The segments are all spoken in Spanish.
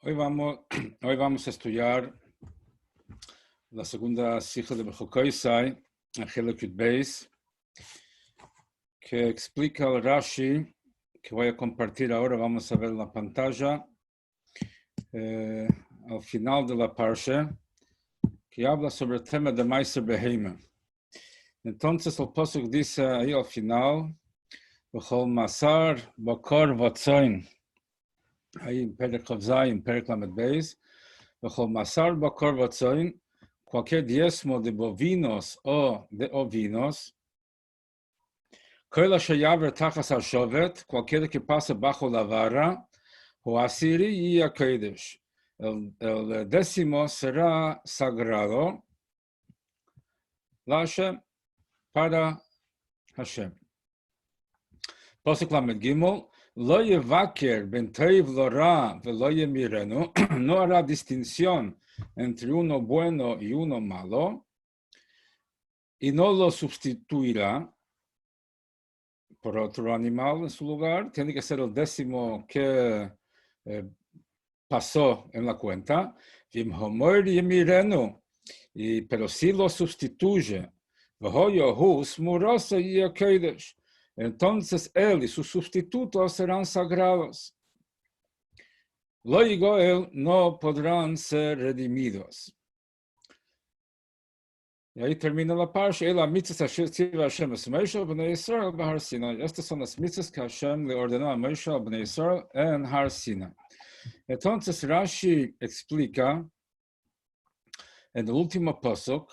Hoy vamos, hoy vamos a estudiar la segunda Sija de Bejukotai, Likutéi, que explica el Rashi, que voy a compartir ahora, vamos a ver en la pantalla, al final de la parsha, que habla sobre el tema de Meiser Beheima. Entonces el pasuk dice ahí al final, Bechol Masar, Bakor Vatzoin, ahí en Perek Chavzai, en Perek Lamed Beis, Bechol Masar, Bakor Vatzoin, cualquier diezmo de bovinos o de ovinos, cualquiera que pasa bajo la vara, o asiri y a Kodesh. El décimo será sagrado para Hashem. Pasuk Lamed Gimel, lo yevaker ben toiv lo ra velo yemirenu, no hará distinción entre uno bueno y uno malo, y no lo sustituirá por otro animal en su lugar. Tiene que ser el décimo que pasó en la cuenta. Pero si lo sustituye, entonces él y sus sustitutos serán sagrados. Luego él no podrán ser redimidos. Y ahí termina la parsha. Estas son las mitzvahs que Hashem le ordenó a Moshe a Bnei Yisrael en Har Sinai. Entonces Rashi explica en el último pasuk,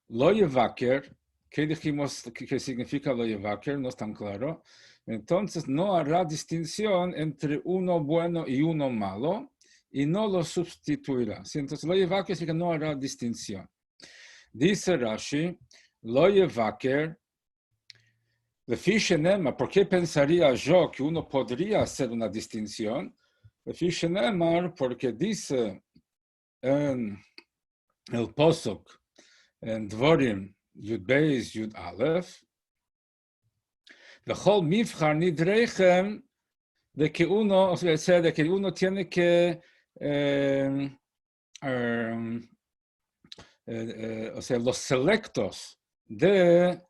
lo yevaker, ¿qué dijimos que significa lo yevaker? No es tan claro. Entonces no hará distinción entre uno bueno y uno malo, y no lo sustituirá. Entonces lo yevaker significa no hará distinción. Dice Rashi, lo yevaker, lefi shenemar, ¿por qué pensaría yo que uno podría hacer una distinción? Lefi shenemar, porque dice en el posuk, en Dvorim, Yud Beis, Yud Aleph, vechol mivchar nidrechem, de que uno, o sea, de que uno tiene que o sea, los selectos de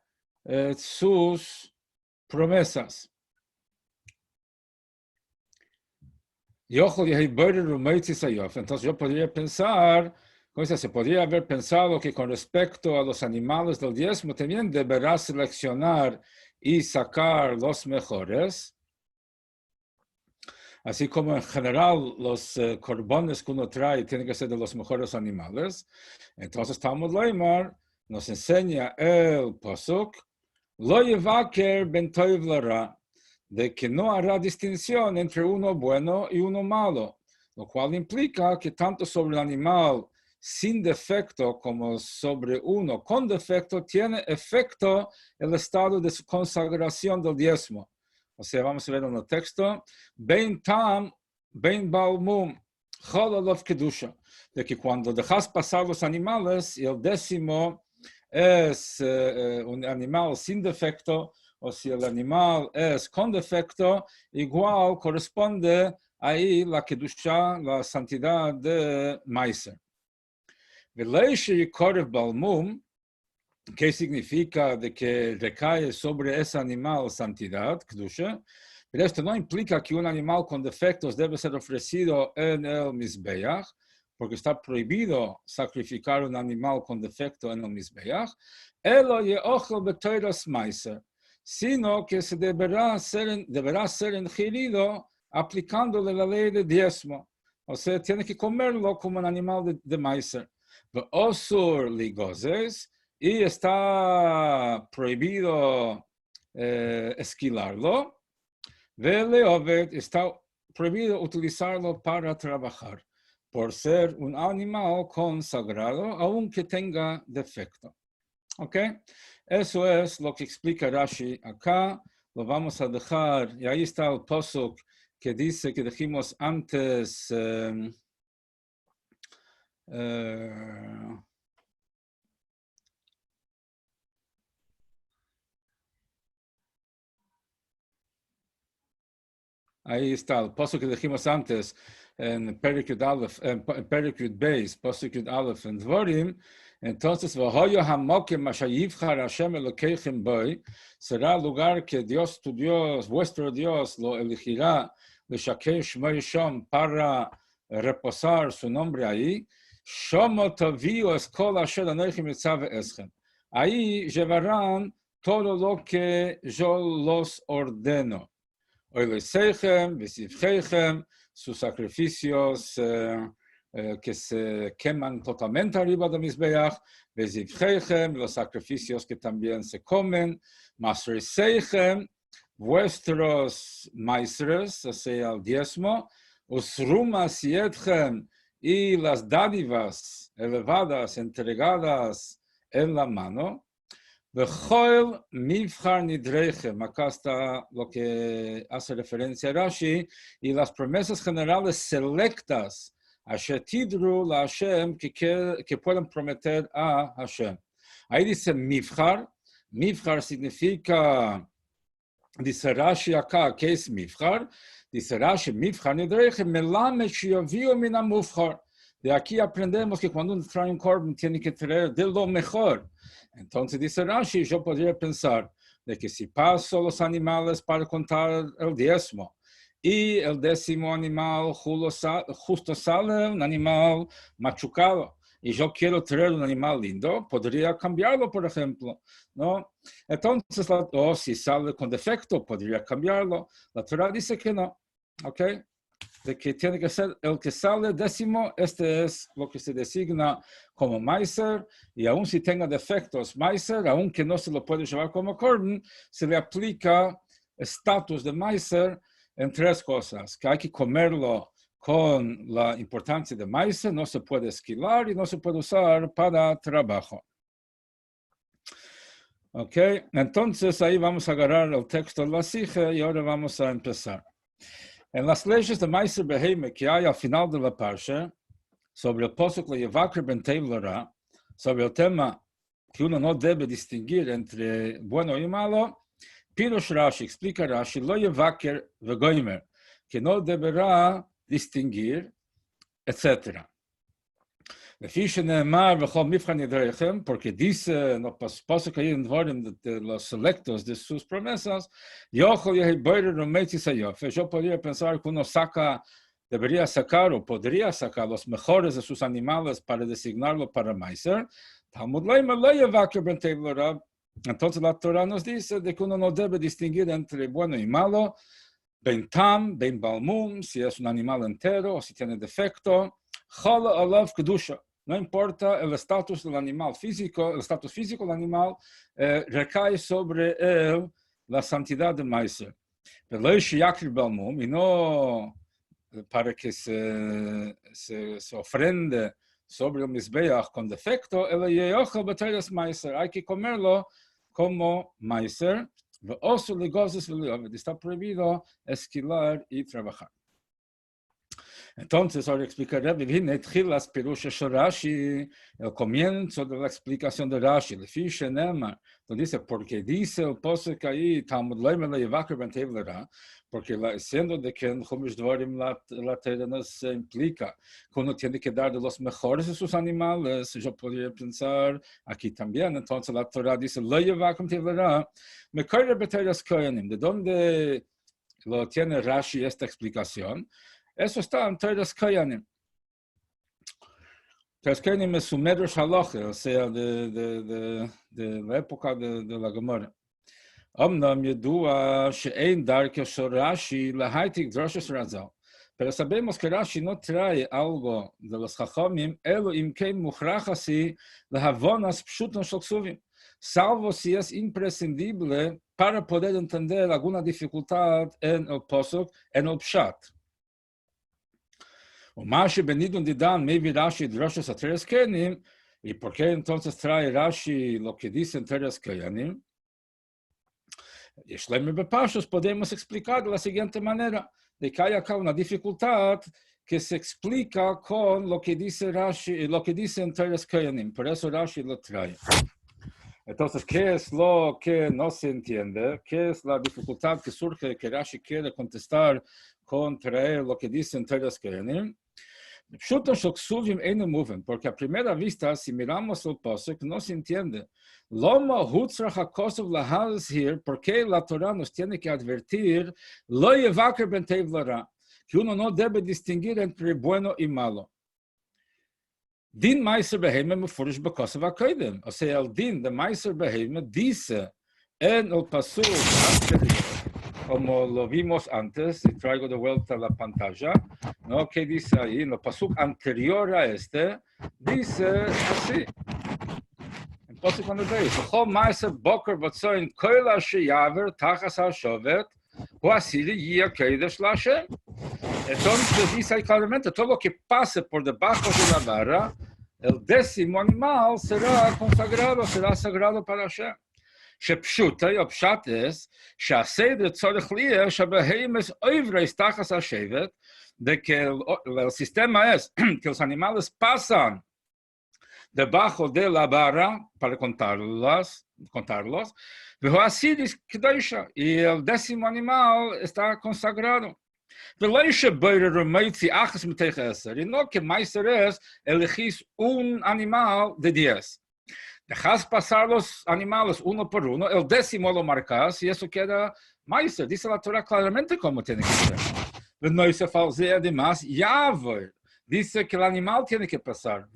sus promesas. Entonces yo podría pensar, se podría haber pensado que con respecto a los animales del diezmo también deberá seleccionar y sacar los mejores. Así como en general los corbones que uno trae tienen que ser de los mejores animales. Entonces Talmud Leimar nos enseña el pasuk, lo yevaker ben toiv lara, de que no hará distinción entre uno bueno y uno malo, lo cual implica que tanto sobre el animal sin defecto como sobre uno con defecto tiene efecto el estado de su consagración del diezmo. O sea, vamos a ver en el texto, ben tam, ben balmum, chololov kedusha, de que cuando dejas pasar los animales y el décimo es un animal sin defecto, o si el animal es con defecto, igual corresponde ahí la kedusha, la santidad de Meiser. Veleishi korev balmum, ¿qué significa de que recae sobre ese animal santidad, kedusha? Pero esto no implica que un animal con defectos debe ser ofrecido en el Mizbeach, porque está prohibido sacrificar un animal con defecto en el Mizbeach, sino que se deberá ser ingerido aplicándole la ley de diezmo. O sea, tiene que comerlo como un animal de Meiser. Osur ligozes, y está prohibido esquilarlo. Veleovet, está prohibido utilizarlo para trabajar, por ser un animal consagrado, aunque tenga defecto. ¿Ok? Eso es lo que explica Rashi acá. Lo vamos a dejar, y ahí está el pasuk que dice que dijimos antes, ahí está, el paso que dijimos antes, en Perikut Aleph, en Perikut Beis, Perikut Aleph en Dvorim, entonces, V'hoyo hamokim asher yivchar Hashem Elokeichem boi, será el lugar que Dios, tu Dios, vuestro Dios, lo elegirá, L'shaker Shmo Yishom, para reposar su nombre ahí, Shomo taviu es kol asher anochi mitzav eschem. Ahí llevarán todo lo que yo los ordeno. Oileseichem, Vesivcheichem, sus sacrificios que se queman totalmente arriba del Mizbeach, Vesivcheichem, los sacrificios que también se comen, Masreseichem, vuestros maestros, o sea, el diezmo, Usrumas Yedchem, y las dádivas elevadas, entregadas en la mano, V'choel mivchar nidrechem, acá está lo que hace referencia a Rashi, y las promesas generales selectas, asher tidru la Hashem, que pueden prometer a Hashem. Ahí dice mivchar, mivchar significa, dice Rashi acá, ¿qué es mivchar? Dice Rashi, mivchar nidrechem, melamed shiyoviu min hamuvchar. De aquí aprendemos que cuando uno trae un korban tiene que traer de lo mejor. Entonces dice Rashi, yo podría pensar de que si paso los animales para contar el diezmo y el 10º animal justo sale un animal machucado y yo quiero traer un animal lindo, podría cambiarlo, por ejemplo, ¿no? Entonces, o si sale con defecto, podría cambiarlo. La Torah dice que no, ¿ok? De que tiene que ser el que sale 10º, este es lo que se designa como meiser, y aun si tenga defectos meiser, aunque no se lo puede llevar como korban, se le aplica estatus de meiser en 3 cosas, que hay que comerlo con la importancia de meiser, no se puede esquilar y no se puede usar para trabajo. Ok, entonces ahí vamos a agarrar el texto de la Sija y ahora vamos a empezar. En las leyes de Meiser Beheme que hay al final de la parsha, sobre el posuk Leyevakar ben Tevlora, sobre el tema que uno no debe distinguir entre bueno y malo, Pirush Rashi, explica Rashi, lo Yevaker vegoimer, que no deberá distinguir, etc. Porque dice en los posuk ahí en Dvorim de los selectos de sus promesas, yo podría pensar que uno debería sacar o podría sacar los mejores de sus animales para designarlo para meiser. Entonces la Torah nos dice de que uno no debe distinguir entre bueno y malo, ben tam, ben balmum, si es un animal entero o si tiene defecto, chala alav kedusha. No importa el estatus del animal físico, el estatus físico del animal recae sobre él la santidad del meiser. Y no para que se ofrende sobre el Mizbeach con defecto, hay que comerlo como meiser, está prohibido esquilar y trabajar. Entonces, ahora explicaré el comienzo de la explicación de Rashi, donde dice, porque dice el posuk ahí, porque siendo de que en Chumash Dvarim la Torah nos implica que uno tiene que dar de los mejores de sus animales, yo podría pensar aquí también, entonces la Torah dice, ¿de dónde lo tiene Rashi esta explicación? Eso está en Teres Kayanim. Teres Kayanim es un Medrash Halacha, o sea, de la época de la Gemara. Omnam yedua she'ein darke shel Rashi lahaitik droshes razal. Pero sabemos que Rashi no trae algo de los Chachamim, elo imkein muchrachasi lahavonas pshuton shel ksuvim. Salvo si es imprescindible para poder entender alguna dificultad en el posuk, en el pshat. ¿Y por qué entonces trae Rashi lo que dice en Teres Kayanim? Podemos explicar de la siguiente manera, de que hay acá una dificultad que se explica con lo que dice Rashi, lo que dice en Teres Kayanim. Por eso Rashi lo trae. Entonces, ¿qué es lo que no se entiende? ¿Qué es la dificultad que surge que Rashi quiere contestar contra lo que dicen todos que Pshuto Shoksuvim Eno Moving, porque a primera vista, si miramos el posuk, no se entiende. Loma Hutzrach HaKosov Lahazhir, porque la Torah nos tiene que advertir, Lo Yevaker Ben Teiv Lara, que uno no debe distinguir entre bueno y malo. Din Meiser Beheme Mefurish Bekosov HaKoidem, o sea, el din de Meiser Beheme dice en el pasuk anterior, como lo vimos antes, y traigo de vuelta la pantalla, ¿no? ¿Qué dice ahí? En el pasuk anterior a este, dice así. En pasuk cuando dice, Chol Meiser Boker Batzoin Koila Sheyaver Tachas HaShovet Hu Asiri Yia Keidesh LaShem. Entonces dice ahí claramente, todo lo que pase por debajo de la vara, el 10º animal será consagrado, será sagrado para Hashem. שפשוטי או פשט es, שהסדר צריך להיות שבהמס עוברי תחת השבט, de que el sistema es que los animales pasan debajo de la vara para contarlos, y el 10º animal está consagrado. Y no que Meiser es elegir un animal de 10. Dejas pasar los animales uno por uno, el 10º lo marcas y eso queda Meiser. Dice la Torah claramente cómo tiene que ser. No se falsea además, Yahweh. Dice que el animal tiene que pasar.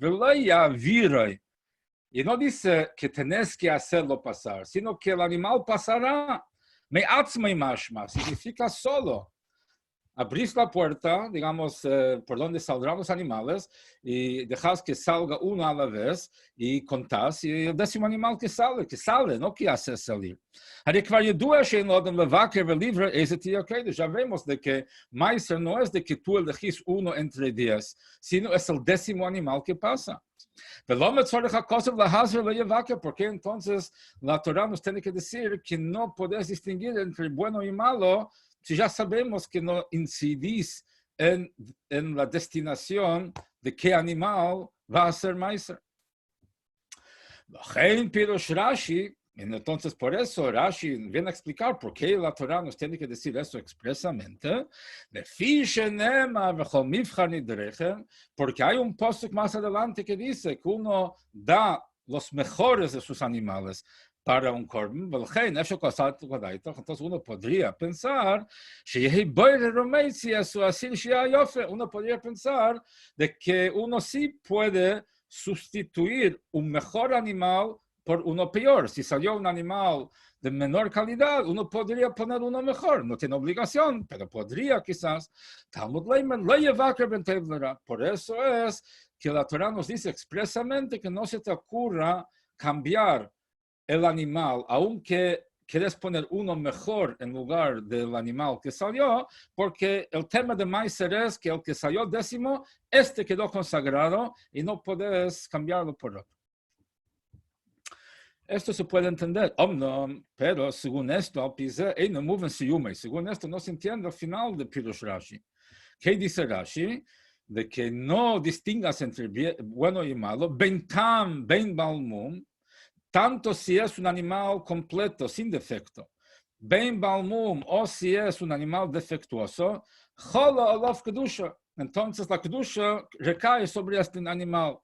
Y no dice que tenés que hacerlo pasar, sino que el animal pasará. Me atzma y mashma, significa solo. Abrís la puerta, digamos, por donde saldrán los animales, y dejas que salga uno a la vez, y contás, y el 10º animal que sale, no que hace salir. Ya vemos de que Meiser no es de que tú elegís uno entre 10, sino es el 10º animal que pasa. Porque entonces la Torah nos tiene que decir que no podés distinguir entre bueno y malo, si ya sabemos que no incidís en la destinación de qué animal va a ser Meiser. Entonces, por eso Rashi viene a explicar por qué la Torah nos tiene que decir eso expresamente. Porque hay un posuk más adelante que dice que uno da los mejores de sus animales para un korban, entonces uno podría pensar, uno podría pensar de que uno sí puede sustituir un mejor animal por uno peor. Si salió un animal de menor calidad, uno podría poner uno mejor. No tiene obligación, pero podría quizás. Por eso es que la Torah nos dice expresamente que no se te ocurra cambiar el animal, aunque quieres poner uno mejor en lugar del animal que salió, porque el tema de Meiser es que el que salió 10º, quedó consagrado y no puedes cambiarlo por otro. Esto se puede entender, pero según esto, según esto no se entiende al final de Pirush Rashi. ¿Qué dice Rashi? De que no distingas entre bueno y malo, ben tam, ben balmum, tanto si es un animal completo, sin defecto, ben balmum, o si es un animal defectuoso, chola alof kedusha. Entonces la kedusha recae sobre este animal.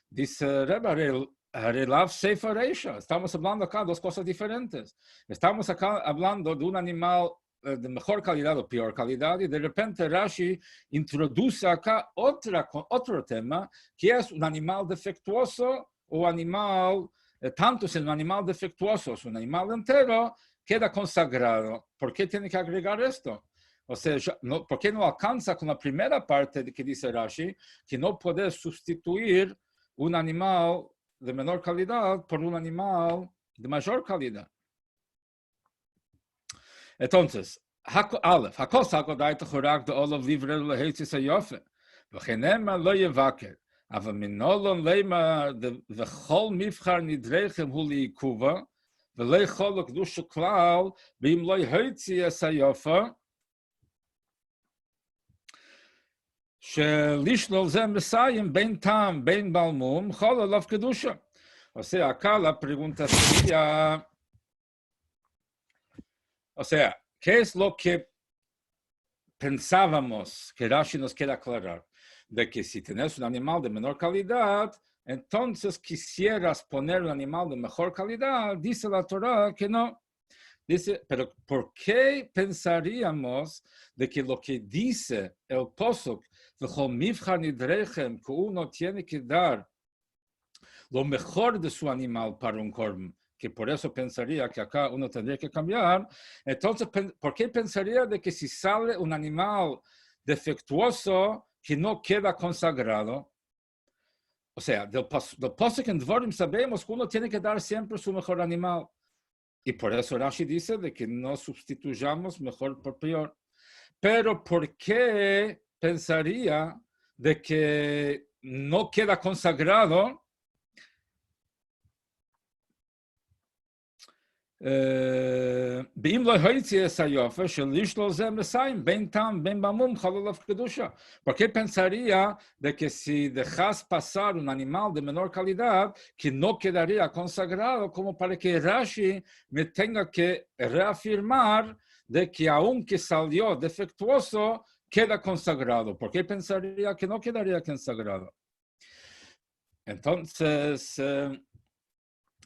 Dice Rebbe Arelav Sefer Reisha. Estamos hablando acá de dos cosas diferentes. Estamos acá hablando de un animal de mejor calidad o peor calidad, y de repente Rashi introduce acá otro tema, que es un animal defectuoso o animal. Tanto si un animal defectuoso es un animal entero, queda consagrado. ¿Por qué tiene que agregar esto? O sea, ¿por qué no alcanza con la primera parte de que dice Rashi, que no puedes sustituir un animal de menor calidad por un animal de mayor calidad? Entonces, Aleph, Hakol Sakodai Techorak de Olav Livre Lehetzis Hayofe, V'chenema lo yevaker. אבל מנולון לימה וכל מבחר נדרכם הוא לעיכובה, ולא יכול לקדוש כלל, ואם לא יהוציא את היופה, שלשלול זה מסיים בין טעם, בין בלמום, חול עליו קדושה. O sea, acá la pregunta sería, o sea, ¿qué es lo que pensábamos que Rashi nos quiere aclarar de que si tenés un animal de menor calidad, entonces quisieras poner un animal de mejor calidad, dice la Torah que no. Dice, pero ¿por qué pensaríamos de que lo que dice el Posuk, que uno tiene que dar lo mejor de su animal para un korban, que por eso pensaría que acá uno tendría que cambiar? Entonces, ¿por qué pensaría de que si sale un animal defectuoso que no queda consagrado? O sea, del Posuk en Dvorim sabemos que uno tiene que dar siempre su mejor animal. Y por eso Rashi dice de que no sustituyamos mejor por peor. Pero ¿por qué pensaría de que no queda consagrado? ¿Por qué pensaría de que si dejas pasar un animal de menor calidad que no quedaría consagrado, como para que Rashi me tenga que reafirmar de que aunque salió defectuoso queda consagrado? ¿Por qué pensaría que no quedaría consagrado? Entonces,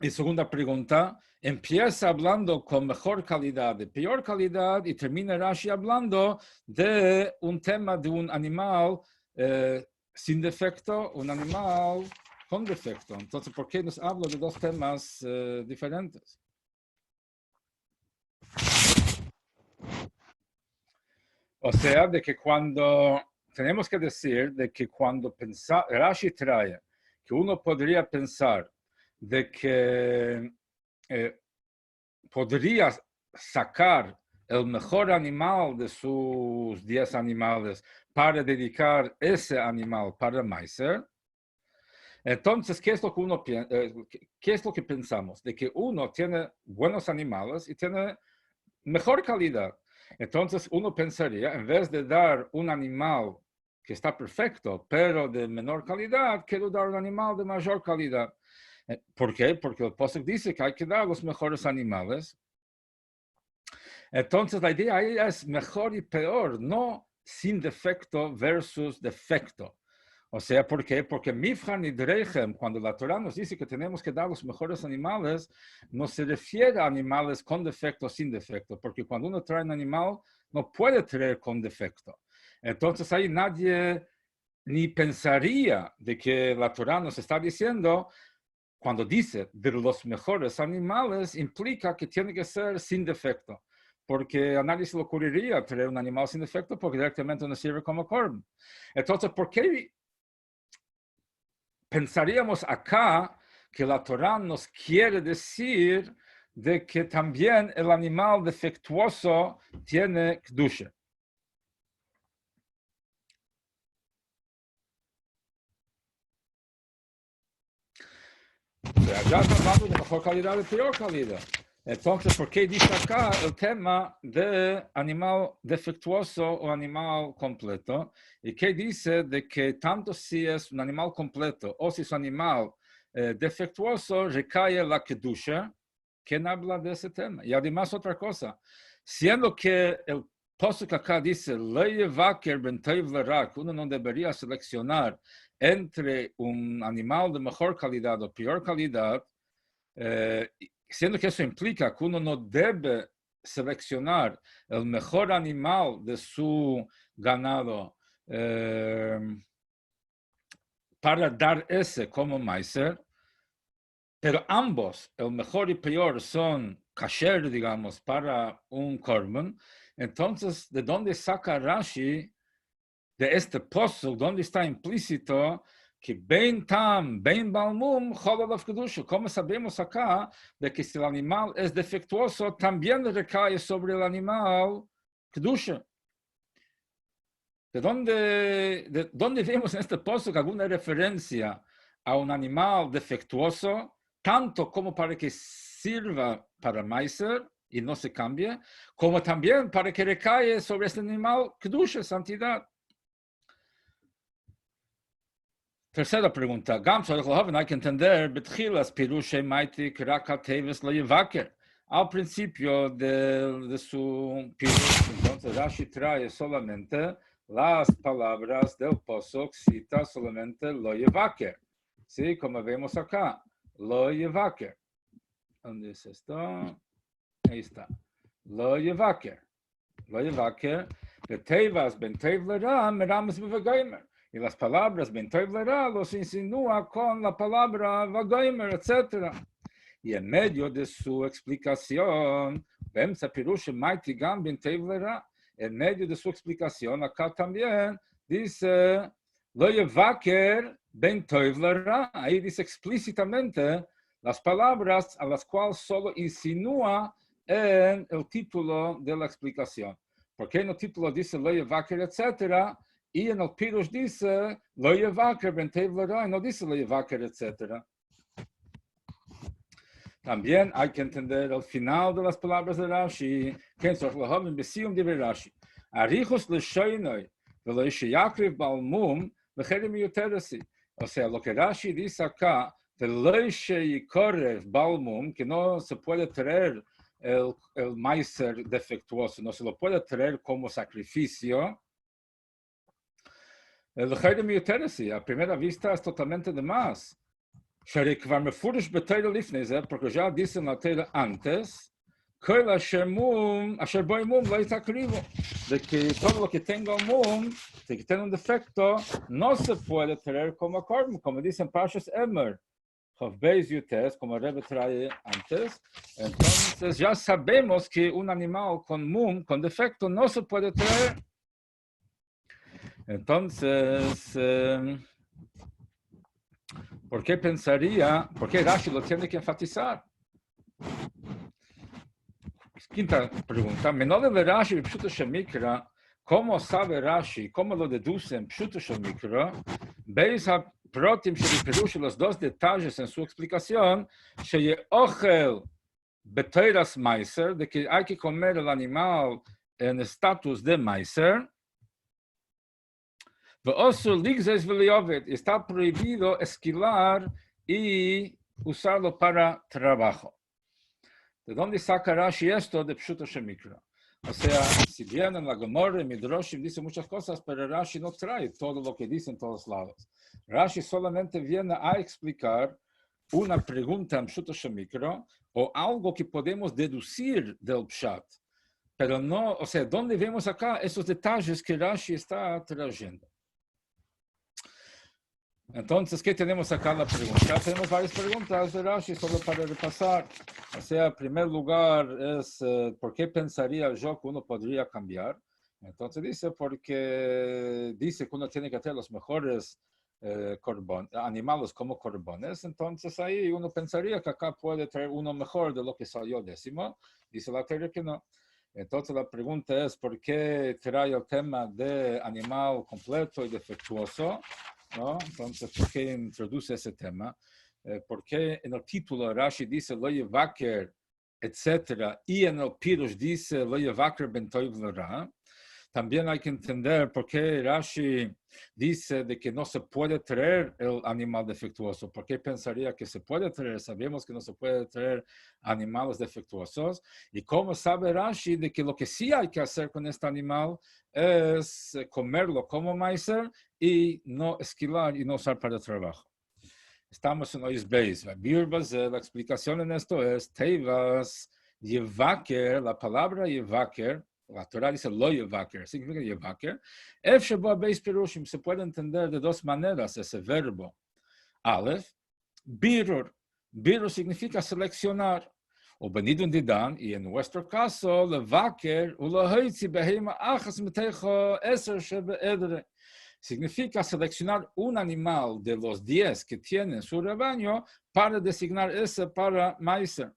y segunda pregunta, empieza hablando con mejor calidad, de peor calidad, y termina Rashi hablando de un tema de un animal sin defecto, un animal con defecto. Entonces, ¿por qué nos habla de dos temas diferentes? O sea, de que cuando, tenemos que decir de que cuando Rashi trae que uno podría pensar de que podría sacar el mejor animal de sus 10 animales para dedicar ese animal para Meiser. Entonces, ¿qué es lo que qué es lo que pensamos? De que uno tiene buenos animales y tiene mejor calidad. Entonces, uno pensaría, en vez de dar un animal que está perfecto, pero de menor calidad, quiero dar un animal de mayor calidad. ¿Por qué? Porque el Posuk dice que hay que dar los mejores animales. Entonces, la idea ahí es mejor y peor, no sin defecto versus defecto. O sea, ¿por qué? Porque Mifhan y Drechem, cuando la Torah nos dice que tenemos que dar los mejores animales, no se refiere a animales con defecto o sin defecto, porque cuando uno trae un animal, no puede traer con defecto. Entonces, ahí nadie ni pensaría de que la Torah nos está diciendo, cuando dice de los mejores animales, implica que tiene que ser sin defecto, porque a nadie se le ocurriría traer un animal sin defecto porque directamente no sirve como korban. Entonces, ¿por qué pensaríamos acá que la Torah nos quiere decir de que también el animal defectuoso tiene kedusha? Ya estamos hablando de mejor calidad y peor calidad. Entonces, ¿por qué dice acá el tema de animal defectuoso o animal completo? ¿Y qué dice de que tanto si es un animal completo o si es un animal defectuoso, recae la kedusha? ¿Quién habla de ese tema? Y además otra cosa, siendo que el posuk acá dice, uno no debería seleccionar entre un animal de mejor calidad o peor calidad, siendo que eso implica que uno no debe seleccionar el mejor animal de su ganado para dar ese como meiser, pero ambos, el mejor y peor, son kasher, digamos, para un korban. Entonces, ¿de dónde saca Rashi de este posuk, donde está implícito que ben tam, ben balmum, chololav kedusha? ¿Cómo sabemos acá de que si el animal es defectuoso, también recae sobre el animal kedusha? ¿De dónde vemos en este posuk alguna referencia a un animal defectuoso, tanto como para que sirva para meiser y no se cambie, como también para que recae sobre este animal kedusha, santidad? Tercera pregunta. Hay que entender, al principio de su pirush. Entonces Rashi trae solamente las palabras del posuk, cita solamente lo yevaker, ¿sí? Como vemos acá, lo yevaker. ¿Dónde es esto? Ahí está. Lo yevaker. Lo yevaker. Beteivas ben teiv lera, merames bevagaimer. Y las palabras ben teiv lera los insinúa con la palabra vagaimer, etc. Y en medio de su explicación, vemos a pirush maitigan ben teiv lera. En medio de su explicación, acá también dice lo yevaker ben teiv lera. Ahí dice explícitamente las palabras a las cuales solo insinúa en el título de la explicación. Porque en el título dice lo yevaker, etc. Y en el pirush dice lo yevaker ben teiv lera, y no dice lo yevaker, etc. También hay que entender el final de las palabras de Rashi. Arichos leshoinoi, velo yishayakriv balmum, lecherem yuteresi. O sea, lo que Rashi dice acá, velo yishayikorev balmum, que no se puede traer el maiser defectuoso, no se lo puede traer como sacrificio. Lecherem yuteresi, a primera vista es totalmente de más. Porque já disse na Teira antes, de que todo lo que tenga un mum, de que tenga un defecto, no se puede traer como cormo, como dicen Parshas Emer, como el Rebbe trae antes. Entonces ya sabemos que un animal con mum, con defecto, no se puede traer. Entonces, ¿por qué Rashi lo tiene que enfatizar? Quinta pregunta. Menor de Rashi, Pshuto Shemikra, ¿cómo sabe Rashi? ¿Cómo lo deduce en Pshuto Shemikra? Veis a Protim Sheriperush, los dos detalles en su explicación, Sheye Ochel Beteiras Meiser, de que hay que comer el animal en estatus de Meiser. Está prohibido esquilar y usarlo para trabajo. ¿De dónde saca Rashi esto? De Pshuto Shemikra. O sea, si bien en la Gemara y Midrashim dice muchas cosas, pero Rashi no trae todo lo que dice en todos lados. Rashi solamente viene a explicar una pregunta en Pshuto Shemikra o algo que podemos deducir del Pshat. Pero no, o sea, ¿dónde vemos acá esos detalles que Rashi está trayendo? Entonces, ¿qué tenemos acá en la pregunta? Tenemos varias preguntas de Rashi solo para repasar. O sea, en primer lugar es, ¿por qué pensaría yo que uno podría cambiar? Entonces dice, porque dice que uno tiene que tener los mejores animales como corbones. Entonces ahí uno pensaría que acá puede traer uno mejor de lo que salió décimo. Dice la teoría que no. Entonces la pregunta es, ¿por qué trae el tema de animal completo y defectuoso? ¿No? Entonces, ¿por qué introduce ese tema? ¿Por qué en el título Rashi dice lo yevaker, etcétera, y en el pirush dice lo yevaker ben toiv lera? También hay que entender por qué Rashi dice de que no se puede traer el animal defectuoso. ¿Por qué pensaría que se puede traer? Sabemos que no se puede traer animales defectuosos. ¿Y cómo sabe Rashi de que lo que sí hay que hacer con este animal es comerlo como maizer y no esquilar y no usar para el trabajo? Estamos en Ois Beis. La explicación en esto es Teivas Yevaker, la palabra Yevaker. La Torah dice lo yevaker, significa yevaker. Se puede entender de dos maneras ese verbo. Aleph, birur. Birur significa seleccionar. O benidun didan, y en nuestro caso, levaker, uloheitzi behema achas metecho eser shebe edre. Significa seleccionar un animal de los 10 que tiene su rebaño para designar ese para maizer.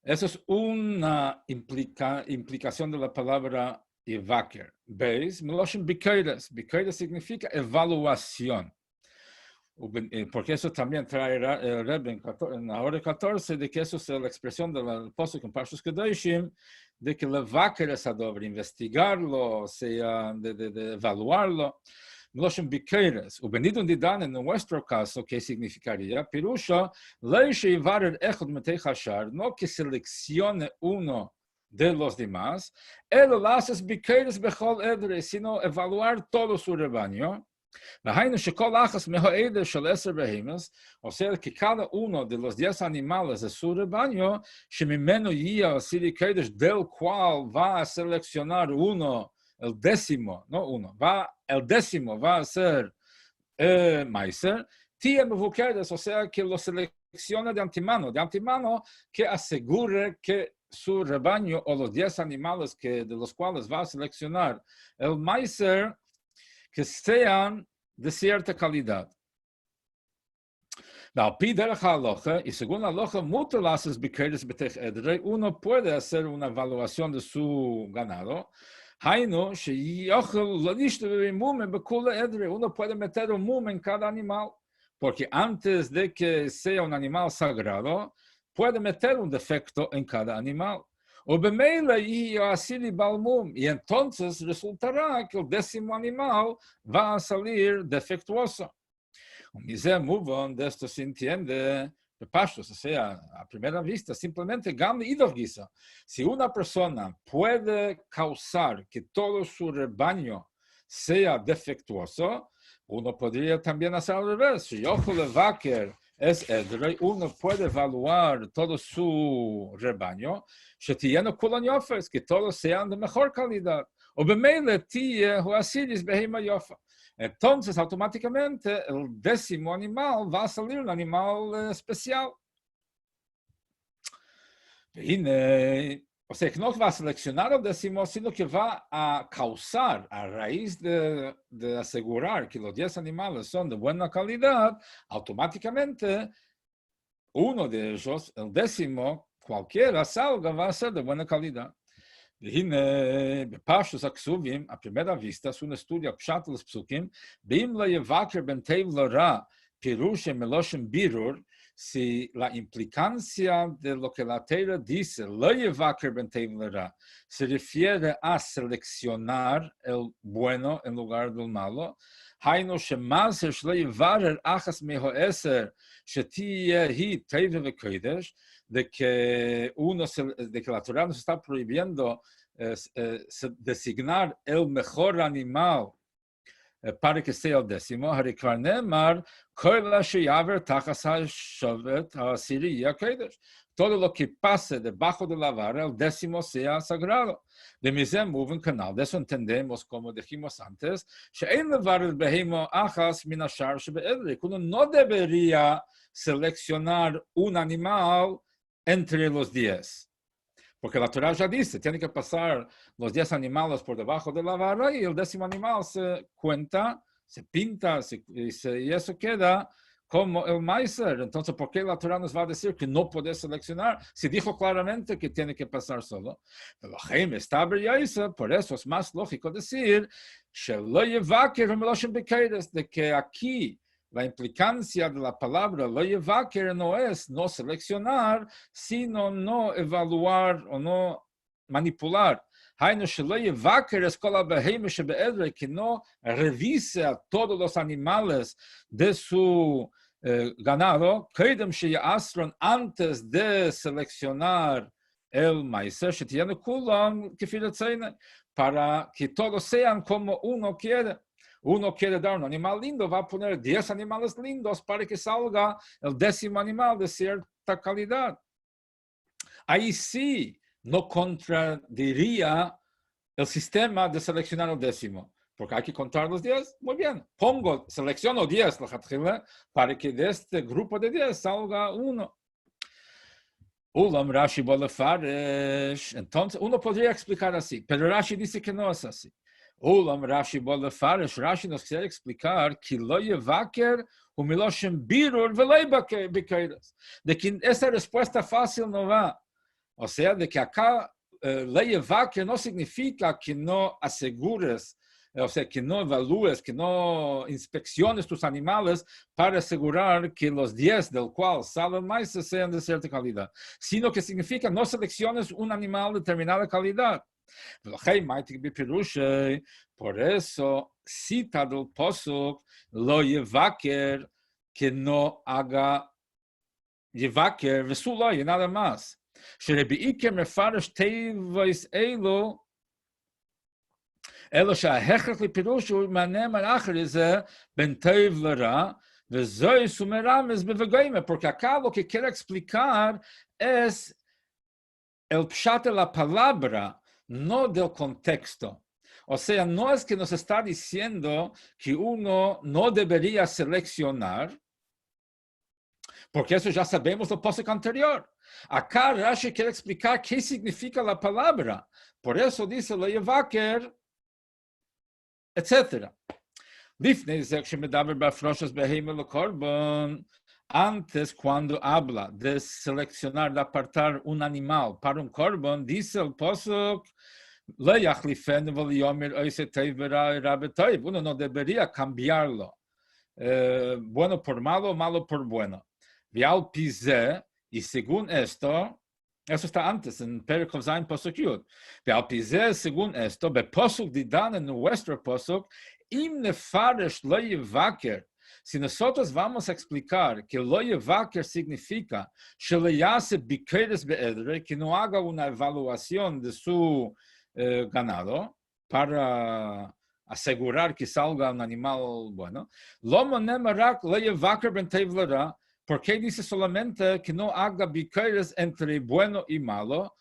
Esa es una implicación de la palabra yevaker. ¿Veis? Meloshin bikeides. Bikeides significa evaluación. Porque eso también trae el Rebbe en la hora 14, de que eso es la expresión del apóstol con Parshas Kedoshim, de que levaker es adobre, investigarlo, o sea, de evaluarlo. Meloshem Bikeres, Ubenidun Didan en nuestro caso, ¿qué significaría? Pirusha, Leishe Ivarer Echod Metei Hashar, no que seleccione uno de los demás, Elo Lases Bikeres Bechol Edre, sino evaluar todo su rebaño. O sea que cada uno de los 10 animales de su rebaño, del cual va a seleccionar uno, el décimo, no uno, el décimo va a ser Meiser, o sea que lo selecciona de antemano que asegure que su rebaño o los 10 animales de los cuales va a seleccionar el Meiser, que sean de cierta calidad. Y según la halacha, uno puede hacer una evaluación de su ganado. Uno puede meter un mum en cada animal, porque antes de que sea un animal sagrado, puede meter un defecto en cada animal. Y entonces resultará que el décimo animal va a salir defectuoso. De esto se entiende, o sea, a primera vista, simplemente si una persona puede causar que todo su rebaño sea defectuoso, uno podría también hacer al revés. Si es edrei, uno puede evaluar todo su rebaño, que todos sean de mejor calidad. Entonces, automáticamente, el décimo animal va a salir un animal especial. O sea, que no va a seleccionar el décimo, sino que va a causar, a raíz de asegurar que los 10 animales son de buena calidad, automáticamente uno de ellos, el décimo, cualquiera salga, va a ser de buena calidad. A primera vista, es un estudio a Pshat los Psukim, si la implicancia de lo que la Teira dice, se refiere a seleccionar el bueno en lugar del malo, de que la Torah nos está prohibiendo designar el mejor animal para que sea el décimo. Todo lo que pase debajo de la vara, el décimo sea sagrado. De eso entendemos, como dijimos antes, que uno no debería seleccionar un animal entre los 10. Porque la Torah ya dice, tiene que pasar los 10 animales por debajo de la vara y el décimo animal se cuenta, se pinta y eso queda como el Meiser. Entonces, ¿por qué la Torah nos va a decir que no puede seleccionar? Si dijo claramente que tiene que pasar solo. Por eso es más lógico decir de que aquí la implicancia de la palabra lo yevaker no es no seleccionar, sino no evaluar o no manipular. Que no revise a todos los animales de su ganado, antes de seleccionar el Meiser, para que todos sean como uno quiere. Uno quiere dar un animal lindo, va a poner 10 animales lindos para que salga el décimo animal de cierta calidad. Ahí sí no contradiría el sistema de seleccionar el décimo, porque hay que contar los 10. Muy bien, selecciono 10 para que de este grupo de 10 salga uno. Entonces, uno podría explicar así, pero Rashi dice que no es así. Rashi nos quiere explicar que lo yevaker humiloshem birur velei bikeiras. De que esa respuesta fácil no va. O sea, de que acá lo yevaker no significa que no asegures, o sea, que no evalúes, que no inspecciones tus animales para asegurar que los 10 del cual salen más sean de cierta calidad, sino que significa no selecciones un animal de determinada calidad. Por eso cita del posuk, lo yevaker, que no haga yevaker, vesulo, y nada más. שרבי מפרש תיבוס אלו שההכרח לפירוש הוא מענה מאחרי זה בין טוב לרע, וזוהי סומרמז בבגוימה, porque acá lo que quiere explicar es el pshat de la palabra, no del contexto. O sea, no es que nos está diciendo que uno no debería seleccionar, porque eso ya sabemos del posuk anterior. Acá Rashi quiere explicar qué significa la palabra. Por eso dice lo yevaker, etc. Antes, cuando habla de seleccionar, de apartar un animal para un korban, dice el posuk, uno no debería cambiarlo, bueno por malo, malo por bueno. Y según esto, eso está antes, en Perek Zayin Posuk Yud. Según esto, Posuk Didan, en nuestro Posuk, Im Nefaresh Lo Yevaker. Si nosotros vamos a explicar que Lo Yevaker significa Sheleyase Bikeres Beedre, que no haga una evaluación de su ganado para asegurar que salga un animal bueno, Lo Monemarak Lo Yevaker Ben Teiv Lara. ¿Por qué dice solamente que no haga bikeres entre bueno y malo?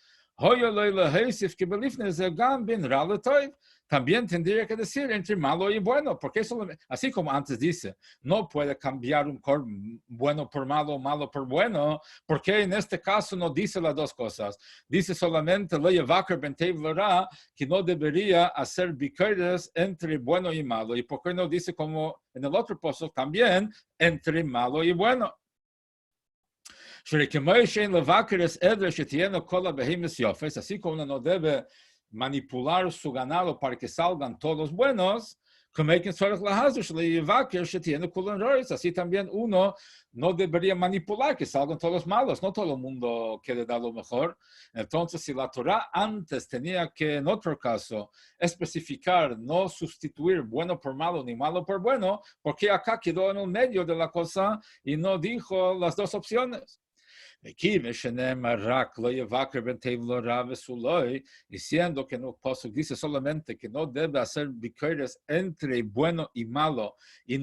También tendría que decir entre malo y bueno, porque solamente, así como antes dice, no puede cambiar un korban bueno por malo, malo por bueno, porque en este caso no dice las dos cosas. Dice solamente que no debería hacer bikeres entre bueno y malo. ¿Y por qué no dice como en el otro posuk también entre malo y bueno? Así como uno no debe manipular su ganado para que salgan todos buenos, así también uno no debería manipular que salgan todos malos. No todo el mundo quiere dar lo mejor. Entonces, si la Torah antes tenía que, en otro caso, especificar, no sustituir bueno por malo ni malo por bueno, porque acá quedó en el medio de la cosa y no dijo las dos opciones. Diciendo que no dice solamente que no debe hacer bikeres entre bueno y malo y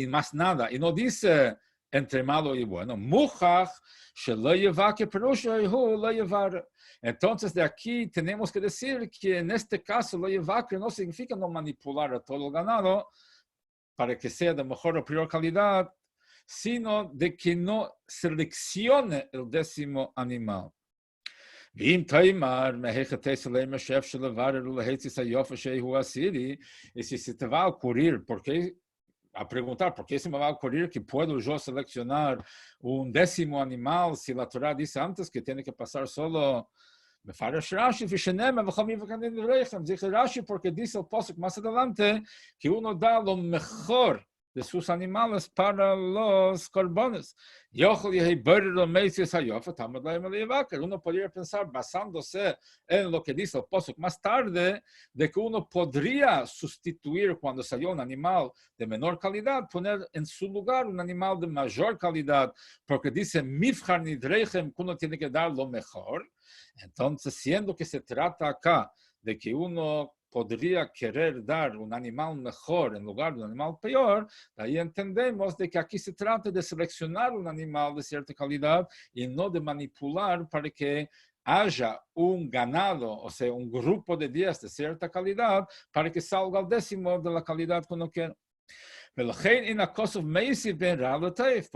más nada, y no dice entre malo y bueno. Entonces de aquí tenemos que decir que en este caso lo yevaker no significa no manipular a todo el ganado para que sea de mejor o peor calidad, sino de que no seleccione el 10º animal. Y si se te va a ocurrir, a preguntar, ¿por qué se me va a ocurrir que puedo yo seleccionar un 10º animal si la Torah dice antes que tiene que pasar solo? Dice Rashi porque dice el posuk más adelante que uno da lo mejor de sus animales para los corbanes. Uno podría pensar, basándose en lo que dice el posuk más tarde, de que uno podría sustituir cuando salió un animal de menor calidad, poner en su lugar un animal de mayor calidad, porque dice, mifchar nidrechem, que uno tiene que dar lo mejor. Entonces, siendo que se trata acá de que uno podría querer dar un animal mejor en lugar de un animal peor, ahí entendemos de que aquí se trata de seleccionar un animal de cierta calidad y no de manipular para que haya un ganado, o sea, un grupo de 10 de cierta calidad para que salga al 10º de la calidad que uno quiere. Por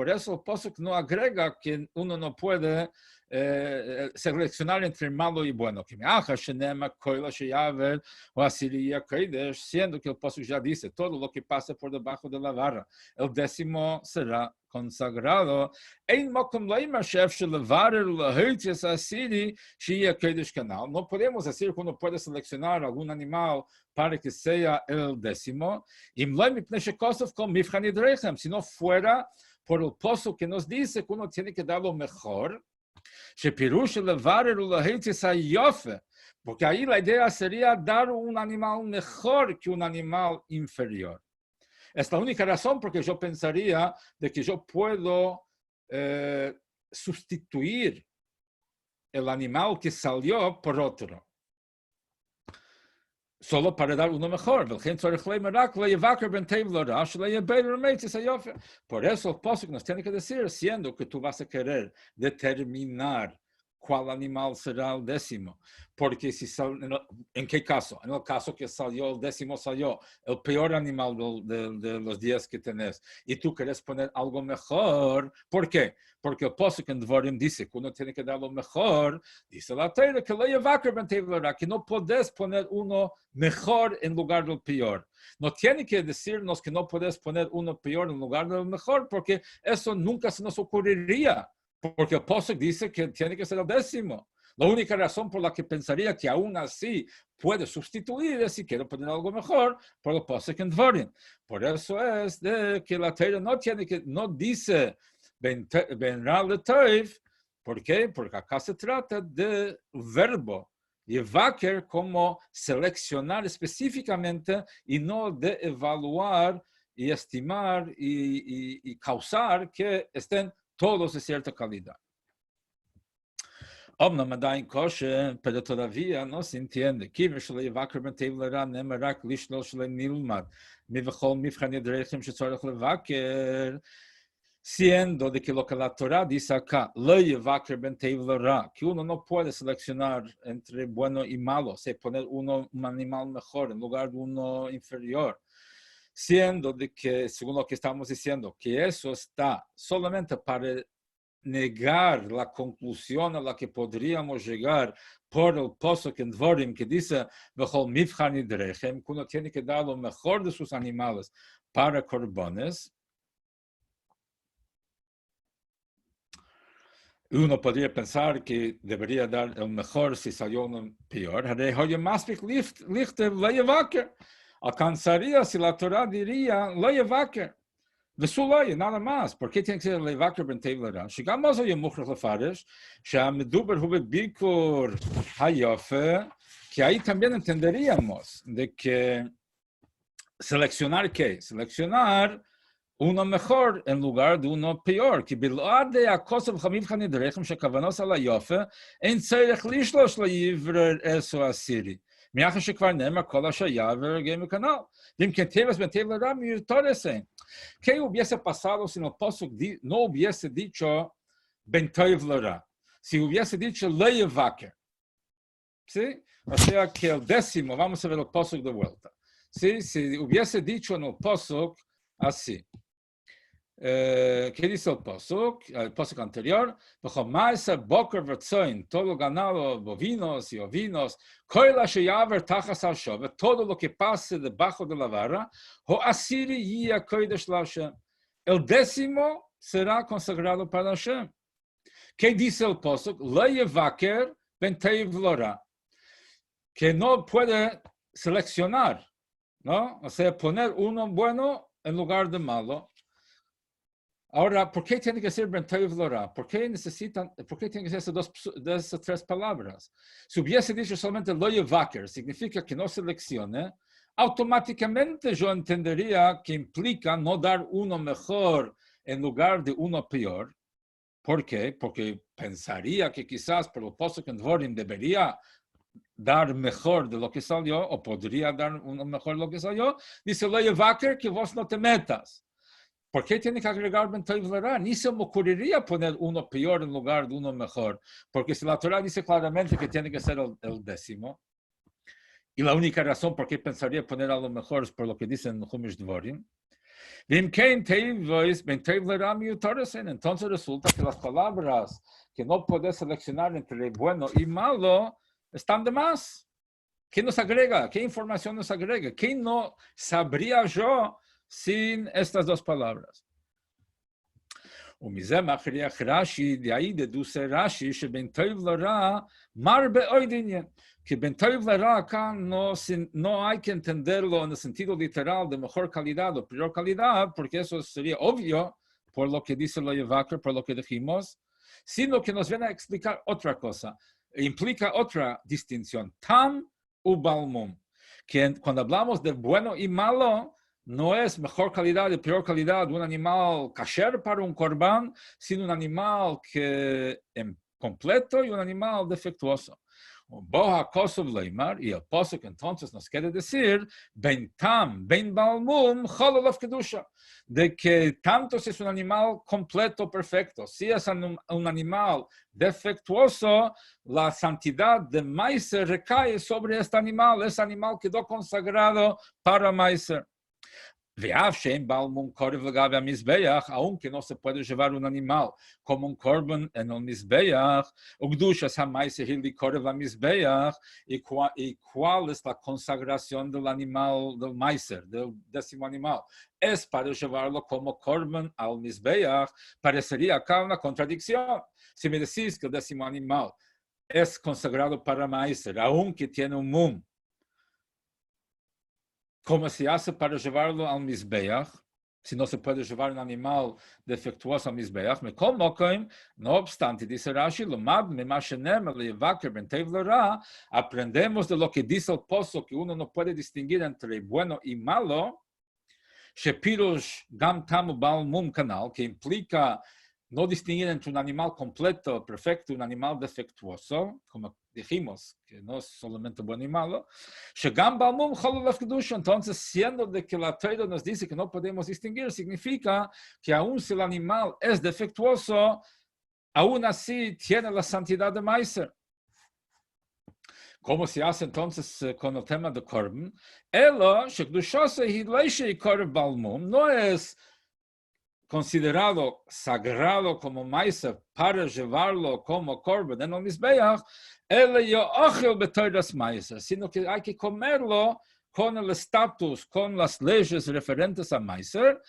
eso el posuk no agrega que uno no puede seleccionar entre malo y bueno. Siendo que el posuk ya dice todo lo que pasa por debajo de la vara, el 10º será consagrado. No podemos decir que uno puede seleccionar algún animal para que sea el 10º, si no fuera por el posuk que nos dice que uno tiene que dar lo mejor. Porque ahí la idea sería dar un animal mejor que un animal inferior. Es la única razón porque yo pensaría de que yo puedo sustituir el animal que salió por otro. Solo para dar uno mejor. Por eso el pasuk nos tiene que decir, siendo que tú vas a querer determinar cuál animal será el décimo. Porque si ¿en qué caso? En el caso que salió el décimo, salió el peor animal de los días que tenés. Y tú quieres poner algo mejor. ¿Por qué? Porque el pasuk en Dvorim dice que uno tiene que dar lo mejor. Dice la Torah que no podés poner uno mejor en lugar del peor. No tiene que decirnos que no podés poner uno peor en lugar del mejor, porque eso nunca se nos ocurriría. Porque el pasuk dice que tiene que ser el décimo. La única razón por la que pensaría que aún así puede sustituir es si quiero poner algo mejor por el pasuk en Dvorim. Por eso es de que la Torah no dice ben ra letoiv. ¿Por qué? Porque acá se trata de verbo. Yevaker como seleccionar específicamente y no de evaluar y estimar y causar que estén todos de cierta calidad. Pero todavía no se entiende. Siendo de que lo que la Torah dice acá, que uno no puede seleccionar entre bueno y malo, o sea, poner un animal mejor en lugar de uno inferior. Siendo de que, según lo que estamos diciendo, que eso está solamente para negar la conclusión a la que podríamos llegar por el pasuk en Dvorim que dice que uno tiene que dar lo mejor de sus animales para corbanes. Uno podría pensar que debería dar el mejor si salió uno peor. Alcanzaría si la Torah diría nada más. ¿Por qué tiene que ser Levaker ben Tevlera? Llegamos hoy en Mukhras Lefaresh, Shameduber Hubet Bikur Hayofe, que ahí también entenderíamos de que seleccionar qué? Seleccionar uno mejor en lugar de uno peor. Que bilade akosav chamiv chanidrechem shekavanos ala yofe en tzerech lishlosh leivrer eso asiri. Miacha shekvar nemer kol hashaya vergem kanal. Dim que tevas ben tevlera miutoresen. ¿Qué hubiese pasado si el pasuk no hubiese dicho ben tevlera? Si hubiese dicho leyevaker. ¿Sí? O sea que el décimo, vamos a ver el pasuk de vuelta. ¿Sí? Si hubiese dicho en el pasuk así. ¿Qué dice el pasuk anterior? Todo ganado, bovinos y ovinos, todo lo que pase debajo de la vara, el décimo será consagrado para Hashem. ¿Qué dice el pasuk? Que no puede seleccionar, ¿no? O sea, poner uno bueno en lugar de malo. Ahora, ¿por qué tiene que ser ben tevlora? ¿Por qué tienen que ser esas tres palabras? Si hubiese dicho solamente lo yevaker, significa que no seleccione, automáticamente yo entendería que implica no dar uno mejor en lugar de uno peor. ¿Por qué? Porque pensaría que quizás por el pasuk en Dvorim debería dar mejor de lo que salió, o podría dar uno mejor de lo que salió. Dice lo yevaker, que vos no te metas. ¿Por qué tiene que agregar ben tevlera? Ni se me ocurriría poner uno peor en lugar de uno mejor. Porque si la Torah dice claramente que tiene que ser el décimo, y la única razón por qué pensaría poner a lo mejor es por lo que dicen en Chumash Dvorim. Entonces resulta que las palabras que no puedes seleccionar entre bueno y malo están de más. ¿Qué nos agrega? ¿Qué información nos agrega? ¿Qué no sabría yo sin estas dos palabras? De ahí deduce Rashi que ben tevlera acá no hay que entenderlo en el sentido literal de mejor calidad o peor calidad, porque eso sería obvio por lo que dice lo yevaker, por lo que dijimos, sino que nos viene a explicar otra cosa. implica otra distinción, tam u balmum, que cuando hablamos de bueno y malo, no es mejor calidad y peor calidad de un animal kasher para un corbán, sino un animal que completo y un animal defectuoso. Boha Kosov Leimar, y el posuk entonces nos quiere decir, ben tam, ben balmum, chololov kedusha, de que tanto si es un animal completo, perfecto, si es un animal defectuoso, la santidad de Meiser recae sobre este animal, ese animal quedó consagrado para Meiser. Aunque no se puede llevar un animal como un korban en el Mizbeach, y cuál es la consagración del animal, del Meiser, del décimo animal, es para llevarlo como korban al Mizbeach. Parecería acá una contradicción. Si me decís que el décimo animal es consagrado para Meiser, aunque tiene un mum, ¿cómo se hace para llevarlo al Mizbeach? Si no se puede llevar un animal defectuoso al Mizbeach, no obstante, dice Rashi, aprendemos de lo que dice el pozo, que uno no puede distinguir entre bueno y malo, Shepirush Gam Tamu Baal Mum Canal, que implica no distinguir entre un animal completo, perfecto, y un animal defectuoso, como dijimos, que no es solamente bueno y malo. Entonces, siendo de que la Torah nos dice que no podemos distinguir, significa que aun si el animal es defectuoso, aún así tiene la santidad de Meiser. ¿Cómo se hace entonces con el tema de Korban? No es considerado sagrado como Meiser para llevarlo como Korban en el Mizbeach, sino que hay que comerlo con el estatus, con las leyes referentes a Meiser,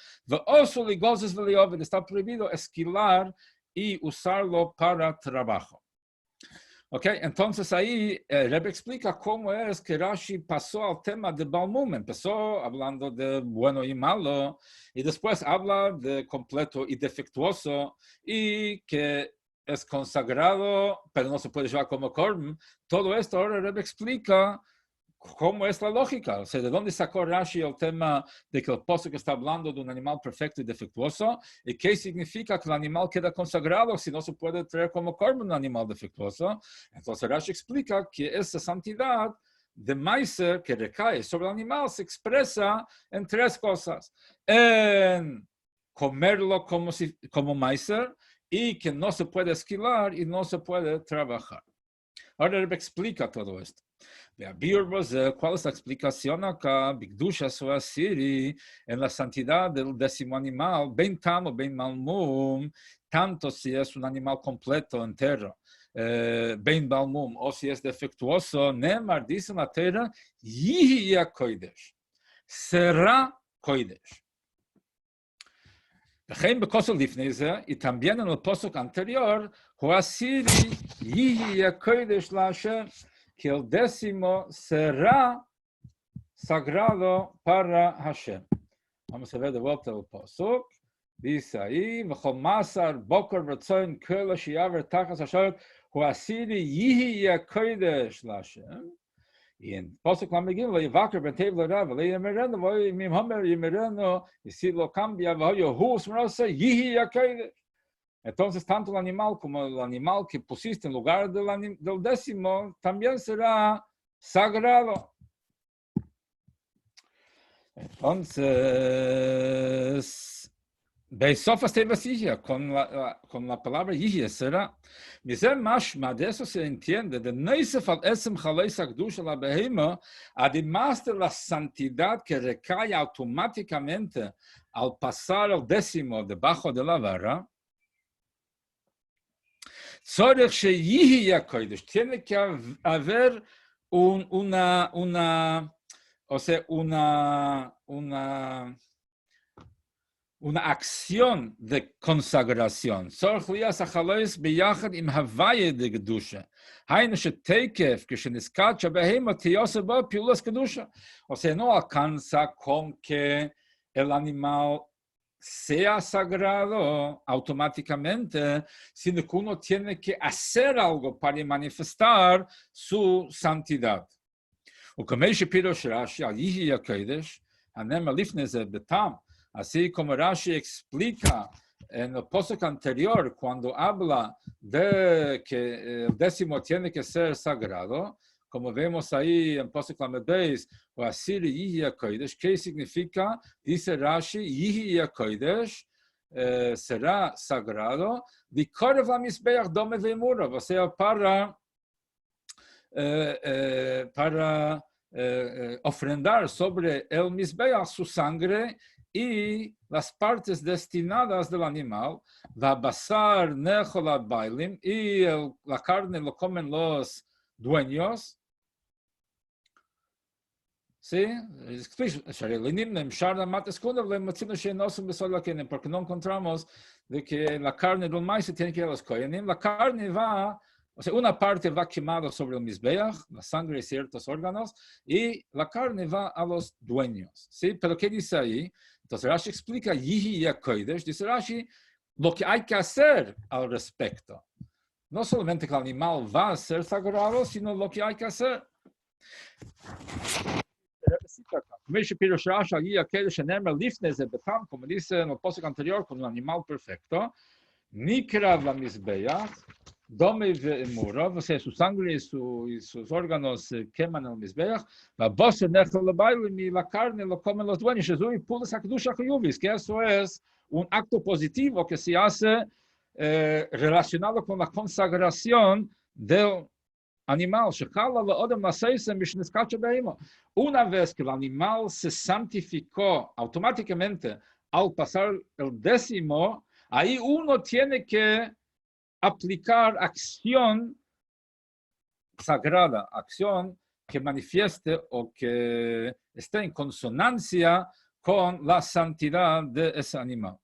está prohibido esquilar y usarlo para trabajo. Okay, entonces ahí Rebbe explica cómo es que Rashi pasó al tema de Balmum. Empezó hablando de bueno y malo, y después habla de completo y defectuoso, y que es consagrado, pero no se puede llevar como korban. Todo esto ahora Rebbe explica cómo es la lógica, o sea, de dónde sacó Rashi el tema de que el posuk está hablando de un animal perfecto y defectuoso, y qué significa que el animal queda consagrado si no se puede traer como korban un animal defectuoso. Entonces Rashi explica que esa santidad de Meiser que recae sobre el animal se expresa en tres cosas: en comerlo como Meiser, y que no se puede esquilar y no se puede trabajar. Ahora Rebbe explica todo esto. ¿Cuál es la explicación acá? En la santidad del décimo animal, ben tam o ben malmum, tanto si es un animal completo, entero, ben balmum, o si es defectuoso, Nemar dice en la Torah, Yihya kodesh, será kodesh. Y también en el posuk anterior, que el décimo será sagrado para Hashem. Vamos a ver de vuelta el posuk. Dice ahí, y en posuk Lamegim, y si lo cambia, entonces tanto el animal como el animal que pusiste en lugar del décimo también será sagrado. Entonces, Beisofas teva Sija, con la palabra Yihya será. De eso se entiende, de Neisef al Esem Chaleis Akdusha la Behema, además de la santidad que recae automáticamente al pasar el décimo debajo de la vara, tiene que haber una acción de consagración. O sea, no alcanza con que el animal sea sagrado automáticamente, sino que uno tiene que hacer algo para manifestar su santidad. Así como Rashi explica en el posuk anterior, cuando habla de que el décimo tiene que ser sagrado, como vemos ahí en posuk Lamed-Beis, o asir Yihi Kodesh, ¿qué significa? Dice Rashi, Yihi Kodesh será sagrado, Vikorev HaMizbeach Dome Ve'emurav, o sea, para ofrendar sobre el Mizbeach su sangre y las partes destinadas del animal, va basar nechol bailim, y la carne lo comen los dueños. ¿Sí? Porque no encontramos de que la carne del maíz tiene que ir a los koyanim. La carne va, o sea, una parte va quemada sobre el mizbeach, la sangre y ciertos órganos, y la carne va a los dueños. ¿Sí? Pero ¿qué dice ahí? Entonces Rashi explica, Yihi Kodesh, dice Rashi, lo que hay que hacer al respecto. No solamente que el animal va a ser sagrado, sino lo que hay que hacer. Como dice en el posuk anterior, con un animal perfecto, Nikra la mizbeach, dome ve'emurav, o sea, su sangre y sus órganos se queman en el mizbeach, la bosa nechol bailim, y la carne lo comen los dueños, que eso es un acto positivo que se hace relacionado con la consagración del animal. Una vez que el animal se santificó automáticamente al pasar el décimo, ahí uno tiene que aplicar acción sagrada, acción que manifieste o que esté en consonancia con la santidad de ese animal.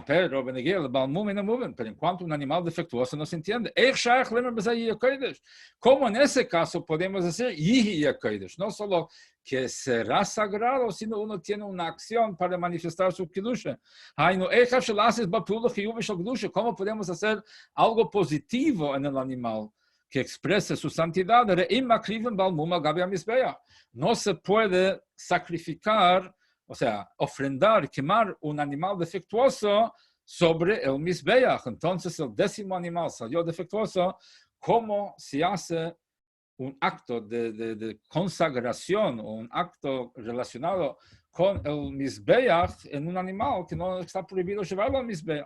Pero en cuanto a un animal defectuoso no se entiende. ¿Cómo en ese caso podemos decir Yihi Kodesh? No solo que será sagrado, sino uno tiene una acción para manifestar su kedusha. ¿Cómo podemos hacer algo positivo en el animal que exprese su santidad? No se puede sacrificar, o sea, ofrendar, quemar un animal defectuoso sobre el Mizbeach. Entonces el décimo animal salió defectuoso. ¿Cómo se hace un acto de consagración o un acto relacionado con el Mizbeach en un animal que no está prohibido llevarlo al Mizbeach?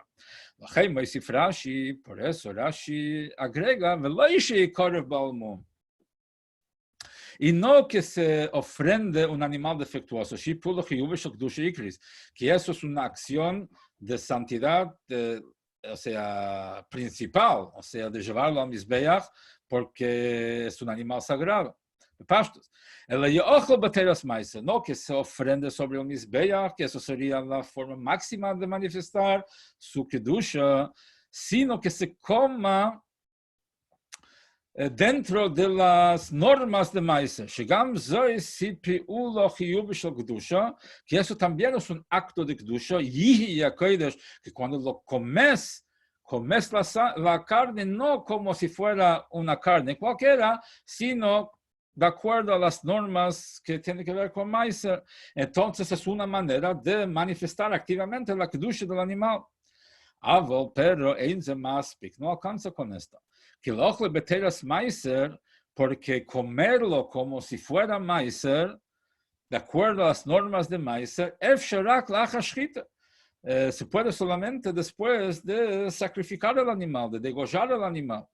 Por eso Rashi agrega, y no que se ofrende un animal defectuoso, que eso es una acción de santidad, o sea, principal, o sea, de llevarlo al Mizbeach, porque es un animal sagrado. No que se ofrende sobre el Mizbeach, que eso sería la forma máxima de manifestar su kedusha, sino que se coma dentro de las normas de Maiser, que eso también es un acto de Kedusha, que cuando lo comes la carne no como si fuera una carne cualquiera, sino de acuerdo a las normas que tienen que ver con Maiser. Entonces es una manera de manifestar activamente la Kedusha del animal. Pero no alcanza con esto. Que lo beteras maiser, porque comerlo como si fuera maiser, de acuerdo a las normas de maiser, se puede solamente después de sacrificar el animal, de degollar el animal.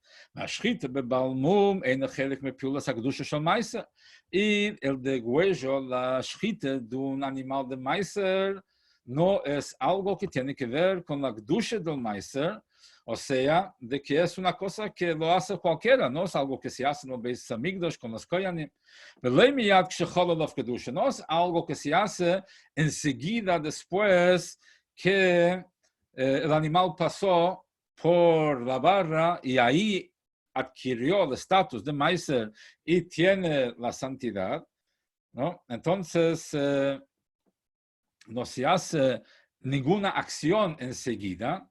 Y el degüello, la shchita de un animal de maiser, no es algo que tiene que ver con la kedusha del maiser, o sea, de que es una cosa que lo hace cualquiera, no es algo que se hace en los Beis Hamikdash con los koyanim. No es algo que se hace enseguida después que el animal pasó por la barra y ahí adquirió el estatus de maiser y tiene la santidad, ¿no? Entonces, no se hace ninguna acción enseguida,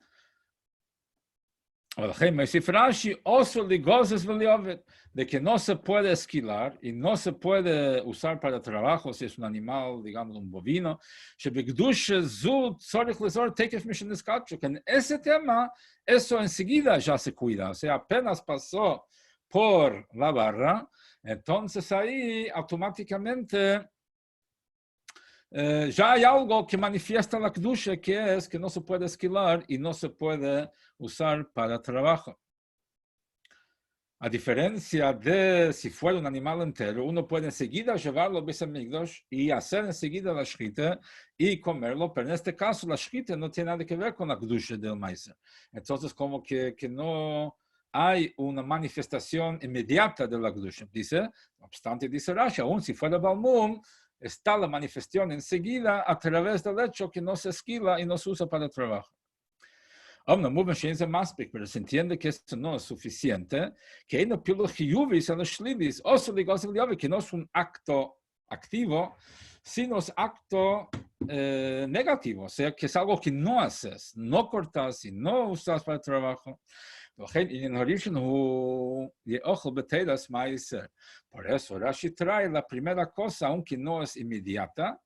de que no se puede esquilar y no se puede usar para trabajo si es un animal, digamos, un bovino, que en ese tema, eso enseguida ya se cuida, o sea, apenas pasó por la barra, entonces ahí automáticamente ya hay algo que manifiesta la kedusha, que es que no se puede esquilar y no se puede usar para trabajo. A diferencia de si fuera un animal entero, uno puede enseguida llevarlo a Beis Hamikdash y hacer enseguida la shchita y comerlo, pero en este caso la shchita no tiene nada que ver con la kedusha del meiser. Entonces, como que no hay una manifestación inmediata de la kedusha. Dice, no obstante, dice Rashi, aún si fuera Balmum, está la manifestación enseguida a través del hecho que no se esquila y no se usa para el trabajo. Pero se entiende que esto no es suficiente, que no es un acto activo, sino es acto negativo, o sea, que es algo que no haces, no cortas y no usas para el trabajo. Por eso Rashi trae la primera cosa, aunque no es inmediata,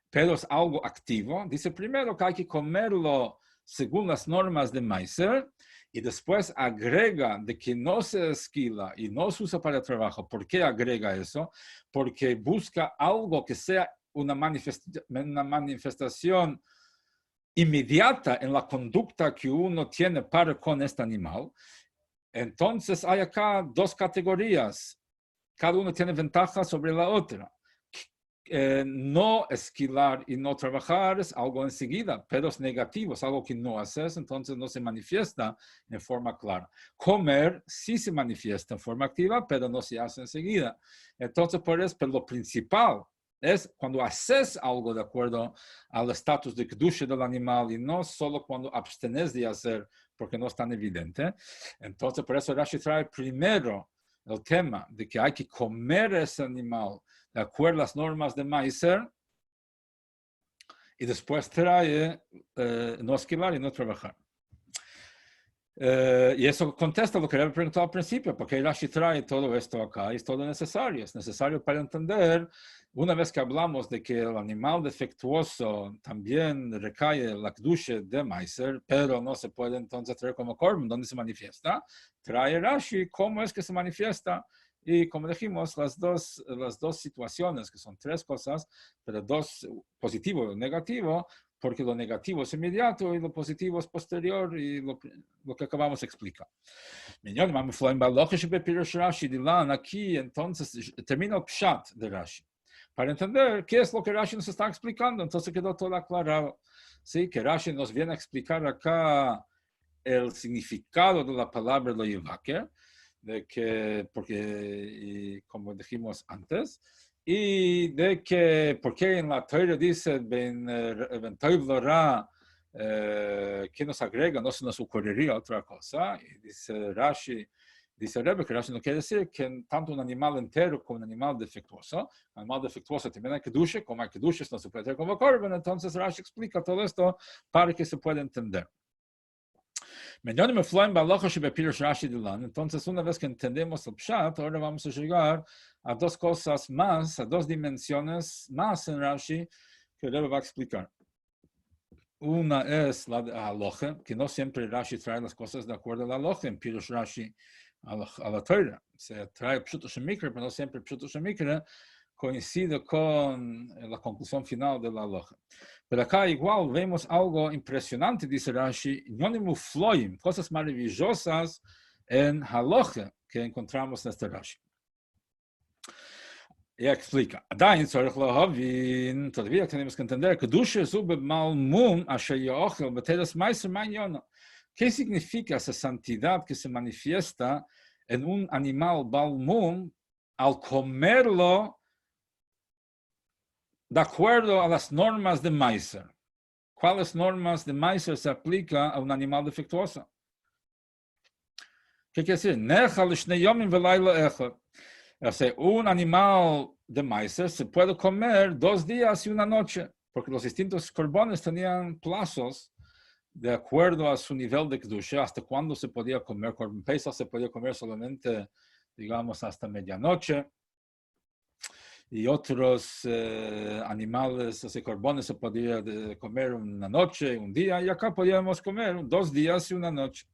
pero es algo activo. Dice primero que hay que comerlo según las normas de Meiser, y después agrega de que no se esquila y no se usa para el trabajo. ¿Por qué agrega eso? Porque busca algo que sea una manifestación inmediata en la conducta que uno tiene para con este animal. Entonces hay acá dos categorías. Cada uno tiene ventaja sobre la otra. No esquilar y no trabajar es algo enseguida, pero es negativo, es algo que no haces, entonces no se manifiesta en forma clara. Comer sí se manifiesta en forma activa, pero no se hace enseguida. Entonces, por eso, pero lo principal es cuando haces algo de acuerdo al estatus de kedusha del animal y no solo cuando abstenes de hacer porque no es tan evidente. Entonces, por eso Rashi trae primero el tema de que hay que comer ese animal de acuerdo a las normas de Meiser, y después trae no esquilar y no trabajar. Y eso contesta lo que le preguntó al principio, porque Rashi trae todo esto acá, y es todo necesario. Es necesario para entender, una vez que hablamos de que el animal defectuoso también recae la kedusha de Meiser, pero no se puede entonces traer como korban, ¿dónde se manifiesta? Trae Rashi cómo es que se manifiesta. Y como dijimos, las dos situaciones, que son tres cosas, pero dos, positivo y negativo, porque lo negativo es inmediato y lo positivo es posterior, y lo que acabamos de explicar. Aquí entonces termina el pshat de Rashi, para entender qué es lo que Rashi nos está explicando. Entonces quedó todo aclarado. ¿Sí? Que Rashi nos viene a explicar acá el significado de la palabra lo yevaker, de que, porque, como dijimos antes, y de que, porque en la Torah dice, ben toiv lo ra, que nos agrega, no se nos ocurriría otra cosa, y dice Rashi, dice Rebbe, que Rashi no quiere decir que tanto un animal entero como un animal defectuoso también hay kedusha, como hay kedusha, no se puede tener como korban. Entonces Rashi explica todo esto para que se pueda entender. Entonces, una vez que entendemos el pshat, ahora vamos a llegar a dos cosas más, a dos dimensiones más en Rashi que Rebbe va a explicar. Una es la de halacha, que no siempre Rashi trae las cosas de acuerdo a la halacha, en Pirush Rashi a la Torah. Se trae Pshuto Shemikra, pero no siempre Pshuto Shemikra coincide con la conclusión final de la halacha. Pero acá igual vemos algo impresionante, dice Rashi, cosas maravillosas en halacha que encontramos en este Rashi. Y explica, todavía tenemos que entender que ¿qué significa esa santidad que se manifiesta en un animal balmum al comerlo de acuerdo a las normas de Meiser? ¿Cuáles normas de Meiser se aplica a un animal defectuoso? ¿Qué quiere decir? O sea, un animal de Meiser se puede comer 2 días y 1 noche. porque los distintos corbones tenían plazos de acuerdo a su nivel de kedusha, hasta cuándo se podía comer. Corban Pesach se podía comer solamente, digamos, hasta medianoche, y otros animales, o sea, corbones se podía comer una noche, un día, y acá podíamos comer 2 días y una noche.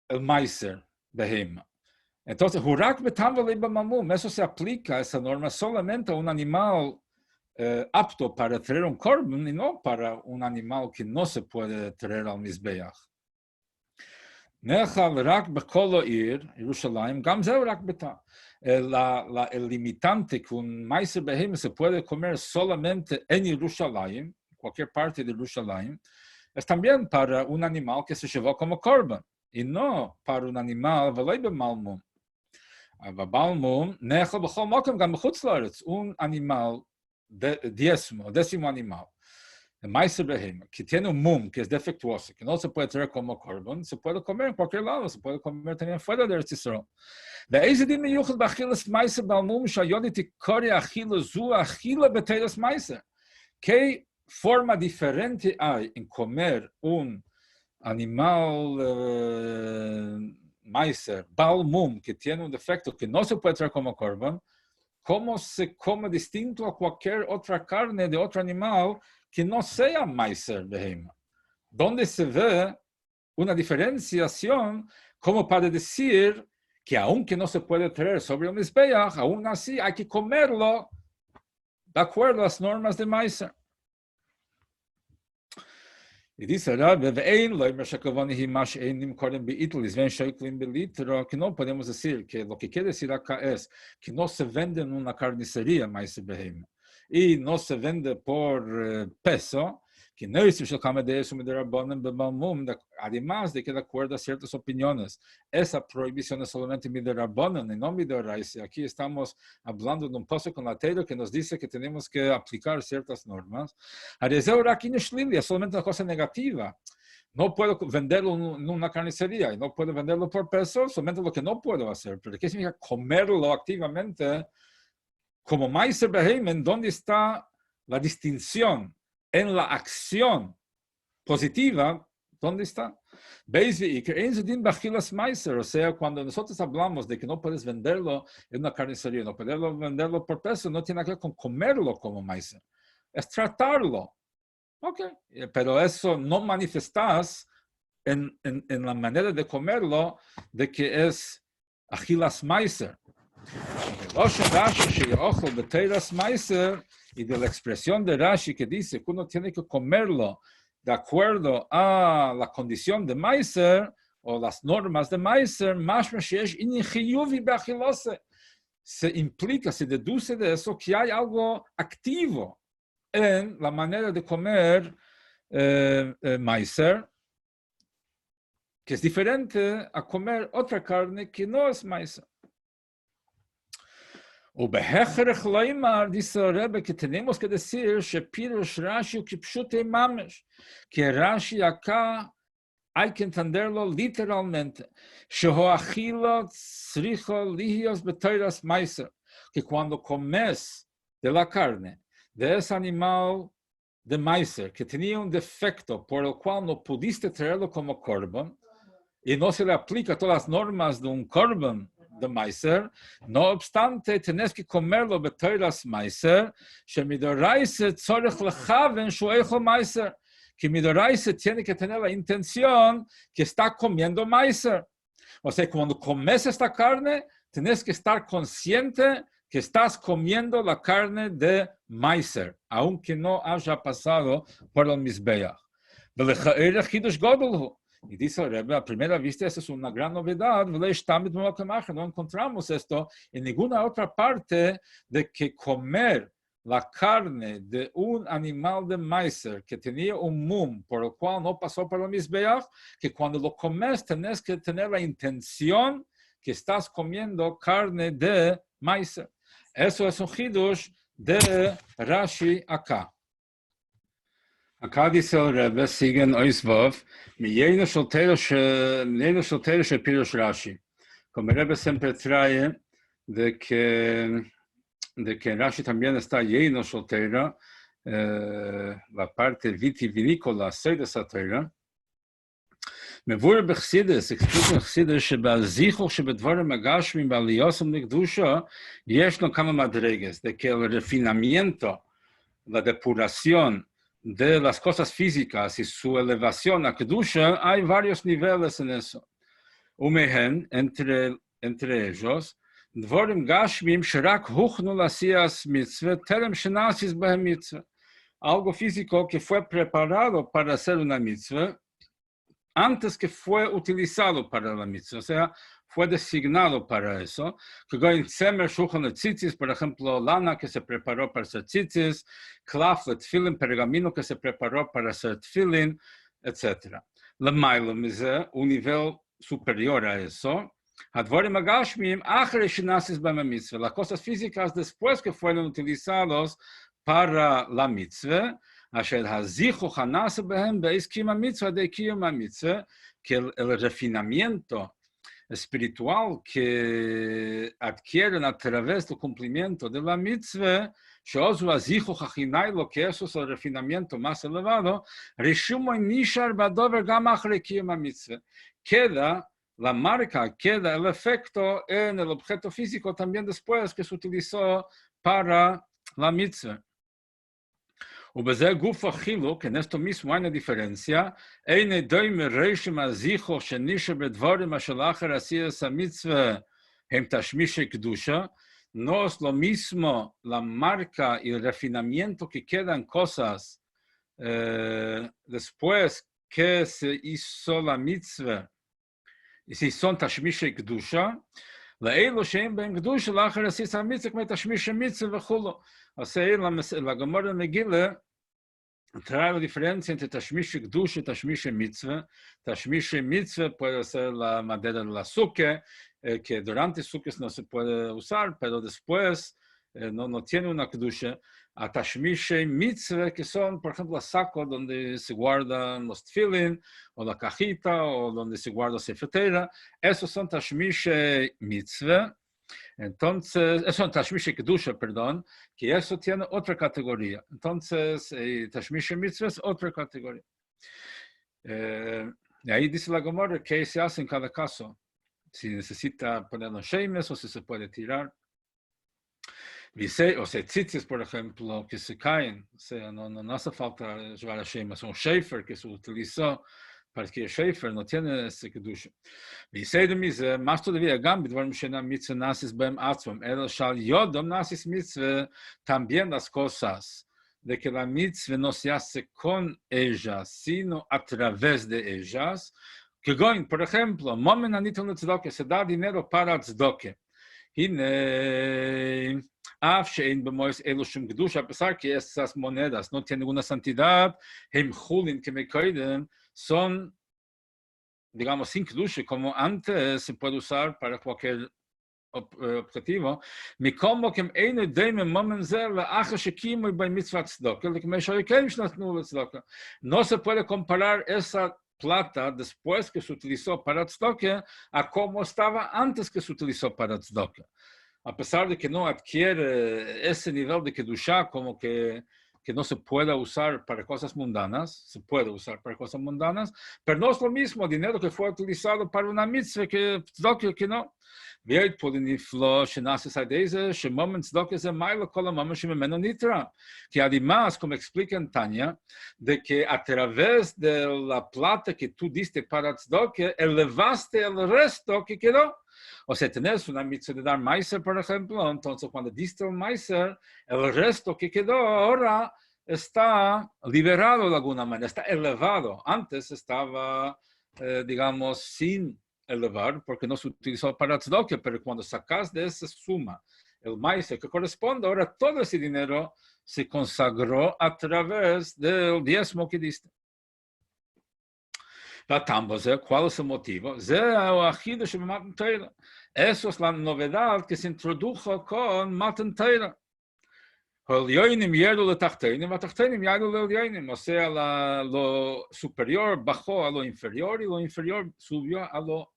El maiser, behema. Entonces, hurak betamva leiba mamum, eso se aplica, esa norma, solamente a un animal apto para traer un korban y no para un animal que no se puede traer al mizbeach. Nechal rak bekolo ir, Jerusalén, gam zeu rak betam. El limitante que un maiser behema se puede comer solamente en Jerusalén, cualquier parte de Jerusalén, es también para un animal que se llevó como korban, y no para un animal velebe malmum. Un animal décimo animal, el maiser behema, que tiene un mum, que es defectuoso, que no se puede traer como korban, se puede comer en cualquier lado, se puede comer también fuera de Eretz Yisrael. ¿Qué forma diferente hay en comer un animal maiser, balmum, que tiene un defecto que no se puede traer como korban, como se come distinto a cualquier otra carne de otro animal que no sea maiser behema? Donde se ve una diferenciación como para decir que aunque no se puede traer sobre el mizbeach, aún así hay que comerlo de acuerdo a las normas de maiser. Y dice Rabbi, que no podemos decir que lo que quiere decir acá es que no se vende en una carnicería maiser behema y no se vende por peso, que no es además de que de acuerdo a ciertas opiniones, esa prohibición es solamente midirabanan y no midoraisa. Aquí estamos hablando de un paso con la Torah que nos dice que tenemos que aplicar ciertas normas. Es solamente una cosa negativa. No puedo venderlo en una carnicería y no puedo venderlo por peso, solamente lo que no puedo hacer. Pero ¿qué significa comerlo activamente? Como maiser behema, ¿dónde está la distinción en la acción positiva? ¿Dónde está? O sea, cuando nosotros hablamos de que no puedes venderlo en una carnicería, no puedes venderlo por peso, no tiene que ver con comerlo como maiser. Es tratarlo. Ok, pero eso no manifestas en la manera de comerlo de que es achilas maiser. Y de la expresión de Rashi que dice que uno tiene que comerlo de acuerdo a la condición de maiser o las normas de maiser, se implica, se deduce de eso que hay algo activo en la manera de comer maiser, que es diferente a comer otra carne que no es maiser. O behechrech loimar, dice el Rebbe, que tenemos que decir shepirush Rashi kipshute mamesh, que Rashi acá hay que entenderlo literalmente. Shehoachila tzricho lihios betoiras maiser, que cuando comes de la carne de ese animal de maiser que tenía un defecto por el cual no pudiste traerlo como korban y no se le aplica todas las normas de un korban de maiser, no obstante, tenés que comerlo betoiras maiser, shemidoraise tzorech lechaven shuecho maiser, que midoraise tiene que tener la intención que está comiendo maiser. O sea, cuando comes esta carne, tenés que estar consciente que estás comiendo la carne de maiser, aunque no haya pasado por el mizbeach. Y dice el Rebbe, a primera vista, esa es una gran novedad. No encontramos esto en ninguna otra parte de que comer la carne de un animal de maiser que tenía un mum por el cual no pasó por el mizbeach, que cuando lo comes tenés que tener la intención que estás comiendo carne de maiser. Eso es un hidush de Rashi acá. Acá dice el Rebbe, siguen Oisvov, Miyeino Sholteiro Shepirush Rashi. Como el Rebbe siempre trae de que Rashi también está lleno Sholteiro, la parte vitivinícola, de esa Torah, מבואר בחסידס, explica בחסידס שבזיכוך שבדברים הגשמיים בעלייתם לקדושה, ישנו כמה מדרגas, de que el refinamiento, la depuración de las cosas físicas y su elevación a kedusha, hay varios niveles en eso. ומהם, entre ellos, דבורים גשמיים שרק הוכנו לעשיית מצווה, טרם שנעשית בהם מצווה. Algo físico que fue preparado para hacer una mitzvah, antes que fue utilizado para la mitzvah, o sea, fue designado para eso. Por ejemplo, lana que se preparó para hacer tzitzis, klaf, tefilin, pergamino que se preparó para hacer tefilin, etc. La mailum es un nivel superior a eso. Hadvorim agashmim, achre shinasis b'ma mitzvah. Las cosas físicas después que fueron utilizados para la mitzvah, אשר הזיכוך הנעשה בהם בעת קיום המצווה de קיום המצווה, que el refinamiento espiritual que adquieren a través del cumplimiento de la mitzvah, שאוזו הזיכוך החינאי לו, que eso es el refinamiento más elevado, רישומו נשאר בדובר גם אחרי קיום המצווה. Queda la marca, queda el efecto en el objeto físico también después que se utilizó para la mitzvah. ובזה גוף החילוק, en esto mismo hay una diferencia, אין דומה רישום הזיכוך שנשאר בדברים אשר לאחר עשיית המצווה הם תשמישי קדושה, no es lo mismo la marca y el refinamiento que quedan cosas después que se hizo la mitzvah, y si son תשמישי קדושה, לאלו שאין בהם קדושה לאחר עשיית המצווה כמו תשמישי מצווה וכולו. O sea, la Gemara Megillah trae la diferencia entre Tashmish Kdush y Tashmish Mitzvah. Tashmish Mitzvah puede ser la madera del azúcar, que durante el azúcar no se puede usar, pero después no tiene una Kdusha. A Tashmish Mitzvah, que son, por ejemplo, el saco donde se guardan los tefilin, o la cajita, o donde se guarda la sefetera. Esos son Tashmish Mitzvah. Entonces, eso es Tashmish Kedusha, perdón, que eso tiene otra categoría. Entonces, Tashmish Mitzvah es otra categoría. Y ahí dice la Gemara qué se hace en cada caso. Si necesita poner los shemes o si se puede tirar. O sea, tzitzis, por ejemplo, que se caen. O sea, no hace falta llevar a shemes. Un shefer que se utilizó para que el shefer no tiene ese kedusha. ויסי דמיזה, más todavía, גם בדברים שאינם מצווה נעשית בהם עצמם, אלא שעל יודם נעשית מצווה, también las cosas de que la mitzvah no se hace con ellas, sino a través de ellas, que goin, por ejemplo, momen aniton letzdoke, se da dinero para tzdoke. הנה, אף שאין במויס אלו שום קדושה, a pesar que esas monedas no tienen ninguna santidad, הם חולין כמקודם, son, digamos, sin kedusha, como antes se puede usar para cualquier objetivo, como que no se puede comparar esa plata después que se utilizó para tzedakah a como estaba antes que se utilizó para tzedakah. A pesar de que no adquiere ese nivel de kedusha como que no se pueda usar para cosas mundanas, se puede usar para cosas mundanas, pero no es lo mismo dinero que fue utilizado para una mitzvah que tzedakah que no. Que además, como explica en Tanya, de que a través de la plata que tú diste para tzedakah, elevaste el resto que quedó. O sea, tenés una mitzvah de dar maizer, por ejemplo, entonces cuando diste el maizer, el resto que quedó ahora está liberado de alguna manera, está elevado. Antes estaba, digamos, sin elevar, porque no se utilizó para tzedakah, pero cuando sacas de esa suma el maizer que corresponde, ahora todo ese dinero se consagró a través del diezmo que diste. ¿Cuál es el motivo? Eso es la novedad que se introdujo con Matan Torah. O sea, lo superior bajó a lo inferior y lo inferior subió a lo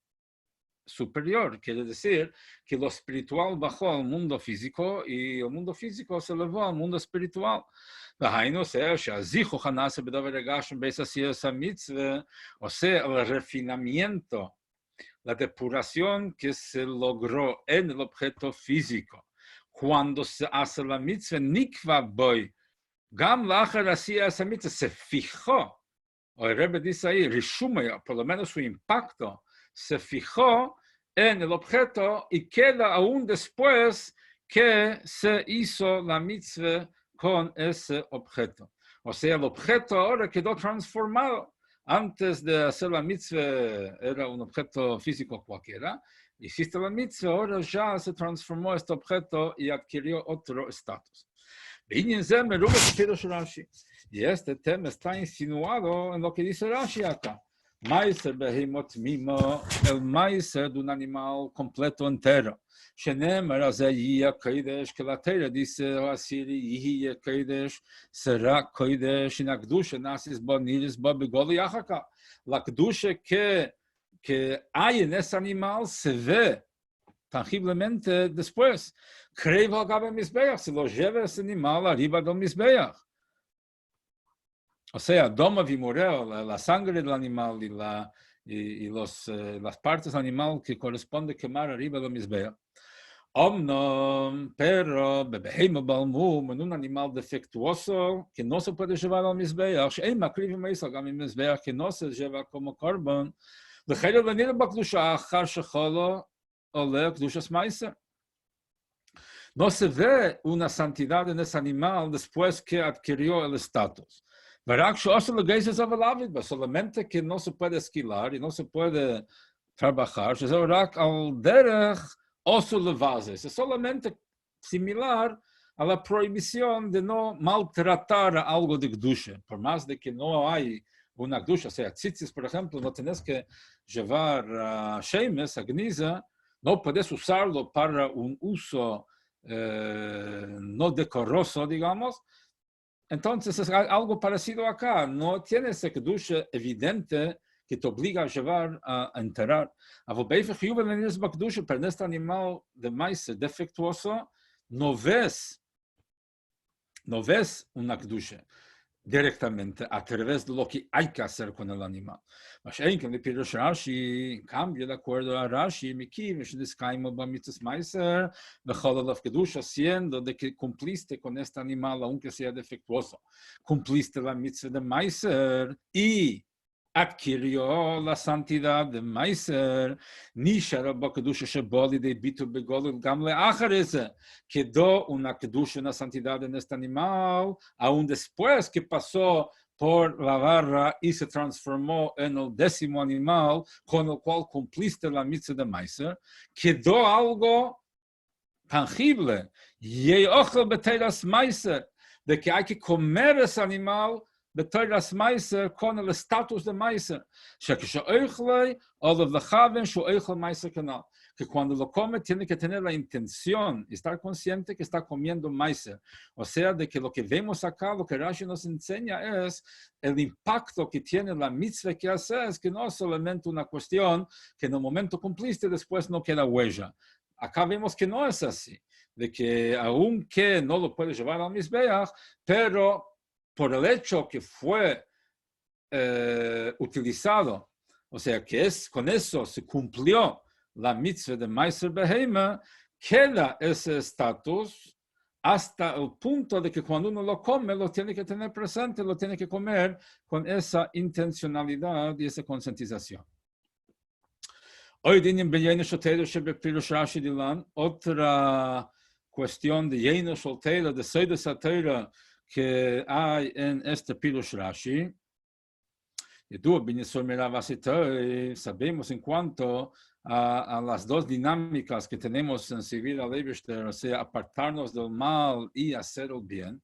superior. Quiere decir que lo espiritual bajó al mundo físico y el mundo físico se elevó al mundo espiritual. דהיינו, שהזיכוך הנעשה בדבר רגשם בעשיית המצווה, עושה el refinamiento, la depuración que se logró en el objeto físico. Cuando se hace la mitzvah, nikva boy, גם לאחר עשיית המצווה, se fijó, o el Rebbe dice ahí, rishume, por lo menos su impacto, se fijó en el objeto y queda aún después que se hizo la mitzvah con ese objeto. O sea, el objeto ahora quedó transformado. Antes de hacer la mitzvah era un objeto físico cualquiera. Hiciste la mitzvah, ahora ya se transformó este objeto y adquirió otro estatus. Y este tema está insinuado en lo que dice Rashi acá. Maiser behemot mimo, el maiser de un animal completo entero. Shenemar azayia kodesh, que la Torah dice, asiri yihye kodesh, será kodesh, in akdusha nasis bo niris bo begoli achaka. La akdusha que hay en ese animal se ve tangiblemente después. Creva acaba misbeach, se lo lleva ese animal arriba del misbeach. O sea, doma vimoreo, la sangre del animal y las partes del animal que corresponde quemar arriba del misbeach. Omnom, pero, bebeheimo balmum, en un animal defectuoso que no se puede llevar al misbeach, que no se lleva como korban, לחייב לניר בקדושה אחר שחולו עולה קדושת מייסר. No se ve una santidad en ese animal después que adquirió el estatus. Verá que solamente que no se puede esquilar y no se puede trabajar, es solamente similar a la prohibición de no maltratar a algo de Kedusha, por más de que no hay una Kedusha, o sea, tzitzis, por ejemplo, no tienes que llevar shemes, agniza, no puedes usarlo para un uso no decoroso, digamos. Entonces es algo parecido acá, no tienes esa Kedusha evidente que te obliga a llevar a enterrar. Pero en este animal de maíz defectuoso, no ves una Kedusha directamente a través de lo que hay que hacer con el animal. Mas en que le pido Rashi, cambia de acuerdo a Rashi, siendo de que cumpliste con este animal, aunque sea defectuoso, cumpliste la mitzvah de Meiser y adquirió la santidad de Meiser, quedó una kedusha, una santidad en este animal, aún después que pasó por la barra y se transformó en el 10º animal, con el cual cumpliste la mitzvah de Meiser, quedó algo tangible, de que hay que comer ese animal בתוירס מייסר con el estatus de meiser, que cuando lo come tiene que tener la intención, estar consciente que está comiendo meiser. O sea, de que lo que vemos acá, lo que Rashi nos enseña es el impacto que tiene la mitzvah que haces, que no es solamente una cuestión que en el momento cumpliste, después no queda huella. Acá vemos que no es así, de que aunque no lo puedes llevar al mizbeach, pero por el hecho que fue utilizado, o sea, que con eso se cumplió la mitzvah de Meiser Beheima, queda ese estatus hasta el punto de que cuando uno lo come, lo tiene que tener presente, lo tiene que comer con esa intencionalidad y esa concientización. Hoy tienen otra cuestión de lleno soltero, de Seides Satira, que hay en este Pirush Rashi. Sabemos en cuanto a las dos dinámicas que tenemos en servir al Eibishter, o sea, apartarnos del mal y hacer el bien,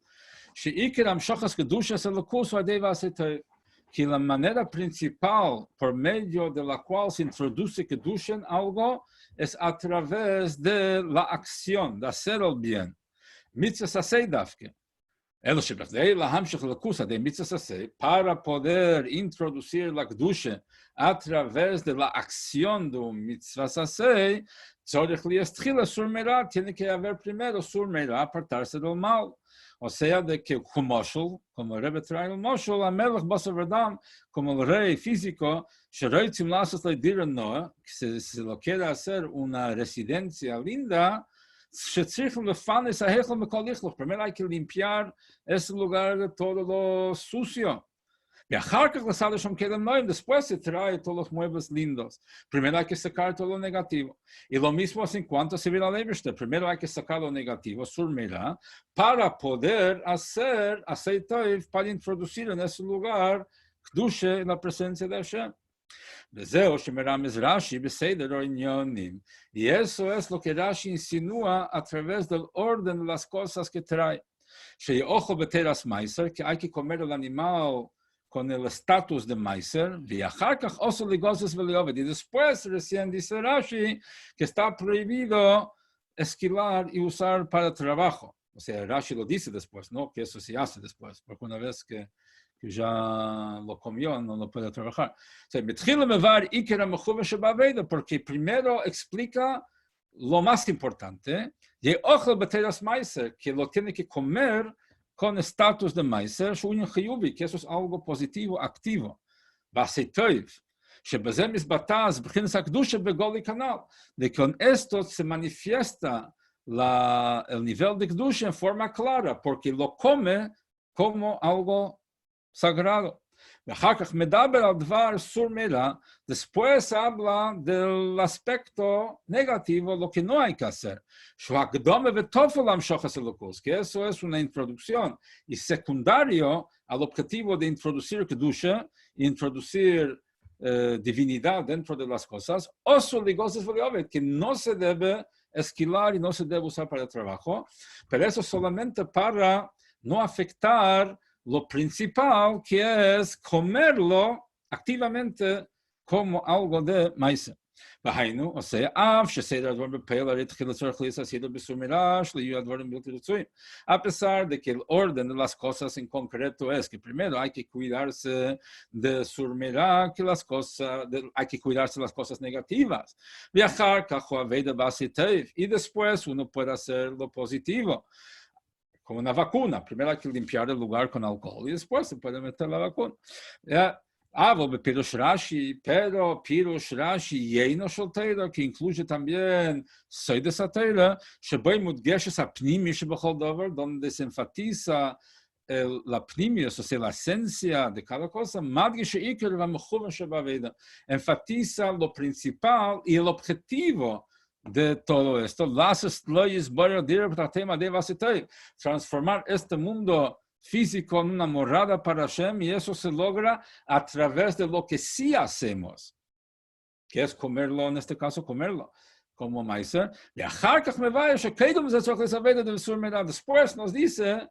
que la manera principal por medio de la cual se introduce Kedusha en algo es a través de la acción, de hacer el bien. Mitzvah asay dafke. Para poder introducir la Kedusha a través de la acción de un mitzvah sasei, tiene que haber primero surmeira, apartarse del mal. o sea, de que como el Rebbe trae el moshel, a melech basar v'dam, como el rey físico, sheroitzim lasos leidir noa, que se lo quiere hacer una residencia linda, primero hay que limpiar ese lugar de todo lo sucio. Después se trae todos los muebles lindos. Primero hay que sacar todo lo negativo. Y lo mismo es en cuanto a servir al Eibishter. Primero hay que sacar lo negativo, surmira, para poder hacer aceite, para introducir en ese lugar Kedusha, la presencia de Hashem. Y eso es lo que Rashi insinúa a través del orden de las cosas que trae. Que hay que comer el animal con el estatus de Meiser, y después recién dice Rashi que está prohibido esquilar y usar para trabajo. O sea, Rashi lo dice después, no que eso se hace después, porque una vez que ya lo comió, no lo puede trabajar. O sea, porque primero explica lo más importante, que lo tiene que comer con estatus de Meiser, que eso es algo positivo, activo. De con esto se manifiesta el nivel de Kedusha en forma clara, porque lo come como algo sagrado. Después habla del aspecto negativo, lo que no hay que hacer. Que eso es una introducción y secundario al objetivo de introducir Kedusha, introducir divinidad dentro de las cosas, que no se debe esquilar y no se debe usar para el trabajo, pero eso solamente para no afectar lo principal, que es comerlo activamente como algo de maíz. O sea, a pesar de que el orden de las cosas en concreto es que primero hay que cuidarse de surmirá, que hay que cuidarse de las cosas negativas. Y después uno puede hacer lo positivo. Como una vacuna. Primero hay que limpiar el lugar con alcohol y después se puede meter la vacuna. Pero Pirush Rashi Yeino Sholteira, que incluye también Seides Ateira, donde se enfatiza la pnimius, o sea, la esencia de cada cosa, enfatiza lo principal y el objetivo de todo esto, transformar este mundo físico en una morada para Hashem, y eso se logra a través de lo que sí hacemos, que es comerlo, en este caso comerlo como Meiser. Después nos dice,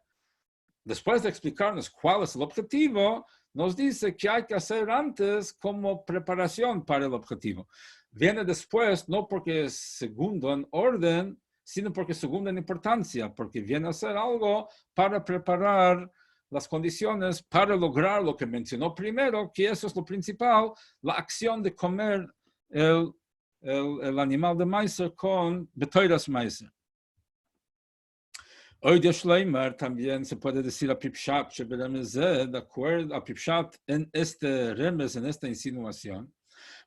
después de explicarnos cuál es el objetivo, nos dice que hay que hacer antes como preparación para el objetivo. Viene después, no porque es segundo en orden, sino porque es segundo en importancia, porque viene a ser algo para preparar las condiciones para lograr lo que mencionó primero, que eso es lo principal, la acción de comer el animal de Meiser con betoiras Meiser. Hoy de Schleimer también se puede decir a Pipshat, de acuerdo a Pipshat en este remes, en esta insinuación,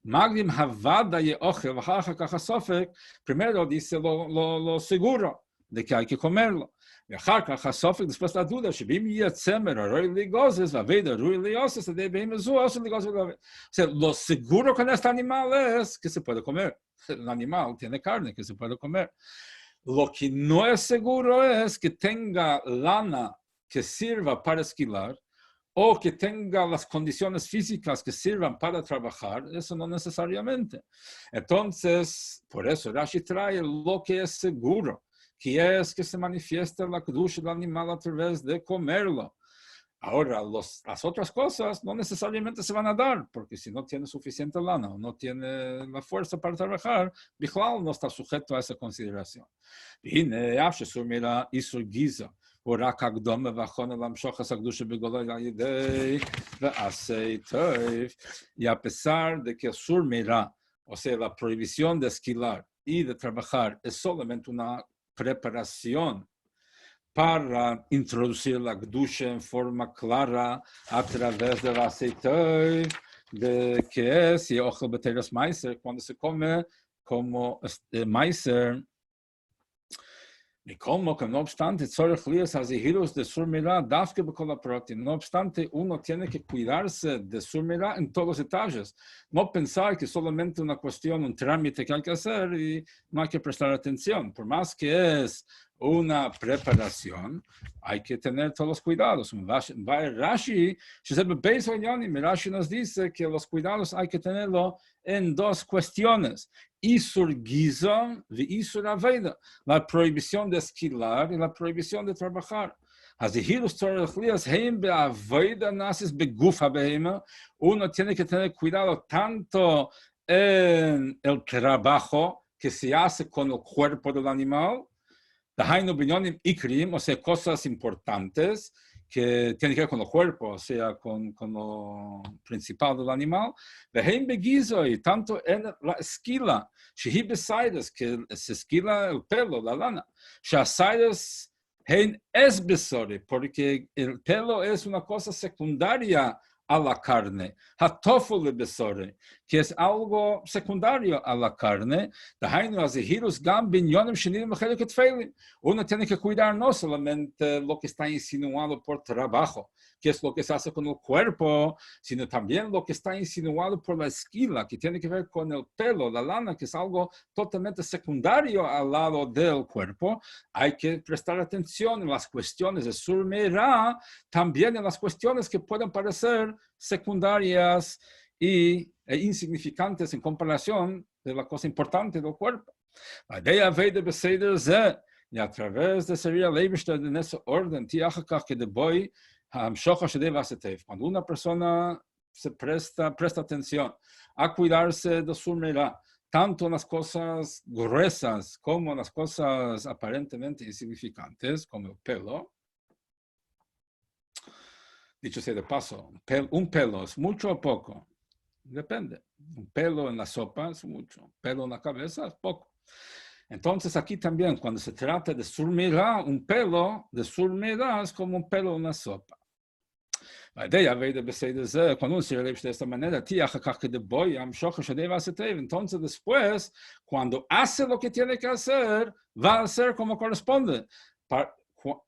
Magdim Havada Yeochel, primero dice lo seguro de que hay que comerlo. Después la duda, o sea, lo seguro con este animal es que se puede comer. El animal tiene carne que se puede comer. Lo que no es seguro es que tenga lana que sirva para esquilar, o que tenga las condiciones físicas que sirvan para trabajar, eso no necesariamente. Entonces, por eso Rashi trae lo que es seguro, que es que se manifiesta la kedusha del animal a través de comerlo. Ahora, las otras cosas no necesariamente se van a dar, porque si no tiene suficiente lana o no tiene la fuerza para trabajar, Bijlal no está sujeto a esa consideración. Y a pesar de que el surmirá, o sea, la prohibición de esquilar y de trabajar, es solamente una preparación para introducir la kedusha en forma clara a través del aceite de que es y ojo beteros meiser, cuando se come como meiser. Y como que no obstante, no obstante, uno tiene que cuidarse de surmirá en todos los detalles. No pensar que solamente una cuestión, un trámite que hay que hacer y no hay que prestar atención. Por más que es una preparación, hay que tener todos los cuidados. Rashi nos dice que los cuidados hay que tenerlo en dos cuestiones. Isur Giza y Isur Aveida, la prohibición de esquilar y la prohibición de trabajar. Uno tiene que tener cuidado tanto en el trabajo que se hace con el cuerpo del animal, o sea, cosas importantes que tienen que ver con el cuerpo, o sea, con lo principal del animal, y tanto en la esquila, que se esquila el pelo, la lana, porque el pelo es una cosa secundaria a la carne, que es algo secundario a la carne. Uno tiene que cuidar no solamente lo que está insinuado por trabajo, que es lo que se hace con el cuerpo, sino también lo que está insinuado por la esquila, que tiene que ver con el pelo, la lana, que es algo totalmente secundario al lado del cuerpo. Hay que prestar atención en las cuestiones de surmerá, también en las cuestiones que pueden parecer secundarias e insignificantes en comparación de la cosa importante del cuerpo. Y a través de servir al Eibishter en ese orden, cuando una persona se presta atención a cuidarse de su mirada, tanto en las cosas gruesas como en las cosas aparentemente insignificantes, como el pelo. Dicho sea de paso, un pelo es mucho o poco. Depende. Un pelo en la sopa es mucho. Un pelo en la cabeza es poco. Entonces aquí también, cuando se trata de surmirá, un pelo de surmirá es como un pelo en la sopa. Cuando uno se relaciona de esta manera, entonces después, cuando hace lo que tiene que hacer, va a hacer como corresponde.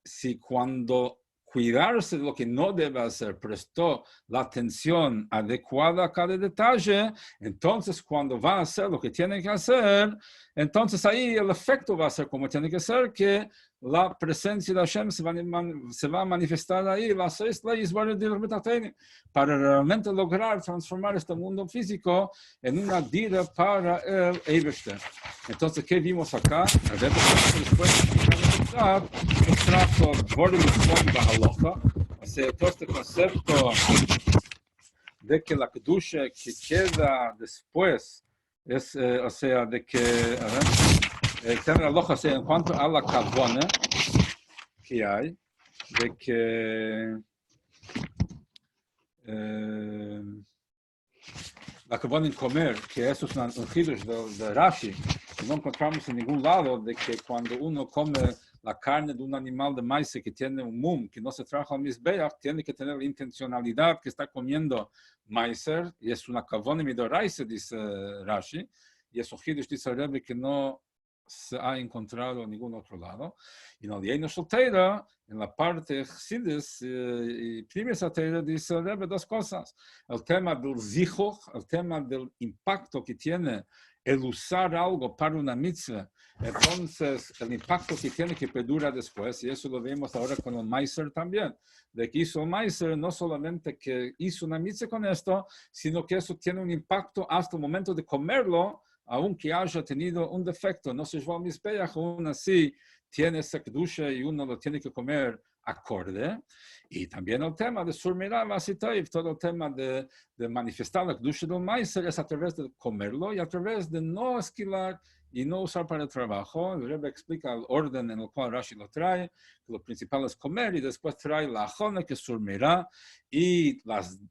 Si cuando cuidarse de lo que no debe hacer, prestó la atención adecuada a cada detalle, entonces cuando va a hacer lo que tiene que hacer, entonces ahí el efecto va a ser como tiene que ser, que la presencia de Hashem se va a manifestar ahí, las 6 leyes para realmente lograr transformar este mundo físico en una vida para el Eibishter. Entonces, ¿qué vimos acá? Después trajo o sea, todo este concepto de que la kedusha que queda después es, o sea, de que, o sea, en cuanto a la kavona que hay, de que la kavona en comer, que eso es un hidush de Rashi, que no encontramos en ningún lado, de que cuando uno come la carne de un animal de maíz que tiene un mum, que no se trajo al mizbeach, tiene que tener la intencionalidad que está comiendo maizer, y es una kavona midoraisa, dice Rashi, y es un hidush, dice el Rebbe, que no se ha encontrado en ningún otro lado. Y en el Yeino Solteira, en la parte Chassidus y Primis Teira, dice el Rebbe dos cosas. El tema del zichuch, el tema del impacto que tiene el usar algo para una mitzvah, entonces el impacto que tiene que perdurar después, y eso lo vemos ahora con el Meiser también, de que hizo el Meiser, no solamente que hizo una mitzvah con esto, sino que eso tiene un impacto hasta el momento de comerlo, aunque haya tenido un defecto, no se llevó al mizbeach, aún así tiene esa kedusha y uno lo tiene que comer acorde. Y también el tema de surmirá, todo el tema de manifestar la kedusha del meiser es a través de comerlo y a través de no esquilar y no usar para el trabajo. El Rebbe explica el orden en el cual Rashi lo trae, que lo principal es comer, y después trae la ajona, que es surmirá, y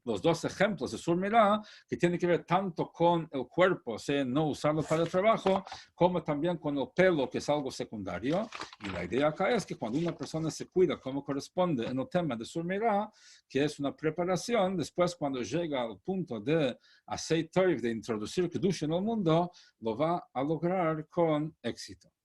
los dos ejemplos de surmirá, que tiene que ver tanto con el cuerpo, o sea, no usarlo para el trabajo, como también con el pelo, que es algo secundario. Y la idea acá es que cuando una persona se cuida como corresponde en el tema de surmirá, que es una preparación, después cuando llega al punto de hacer de introducir Kedusha en el mundo, lo va a lograr con éxito.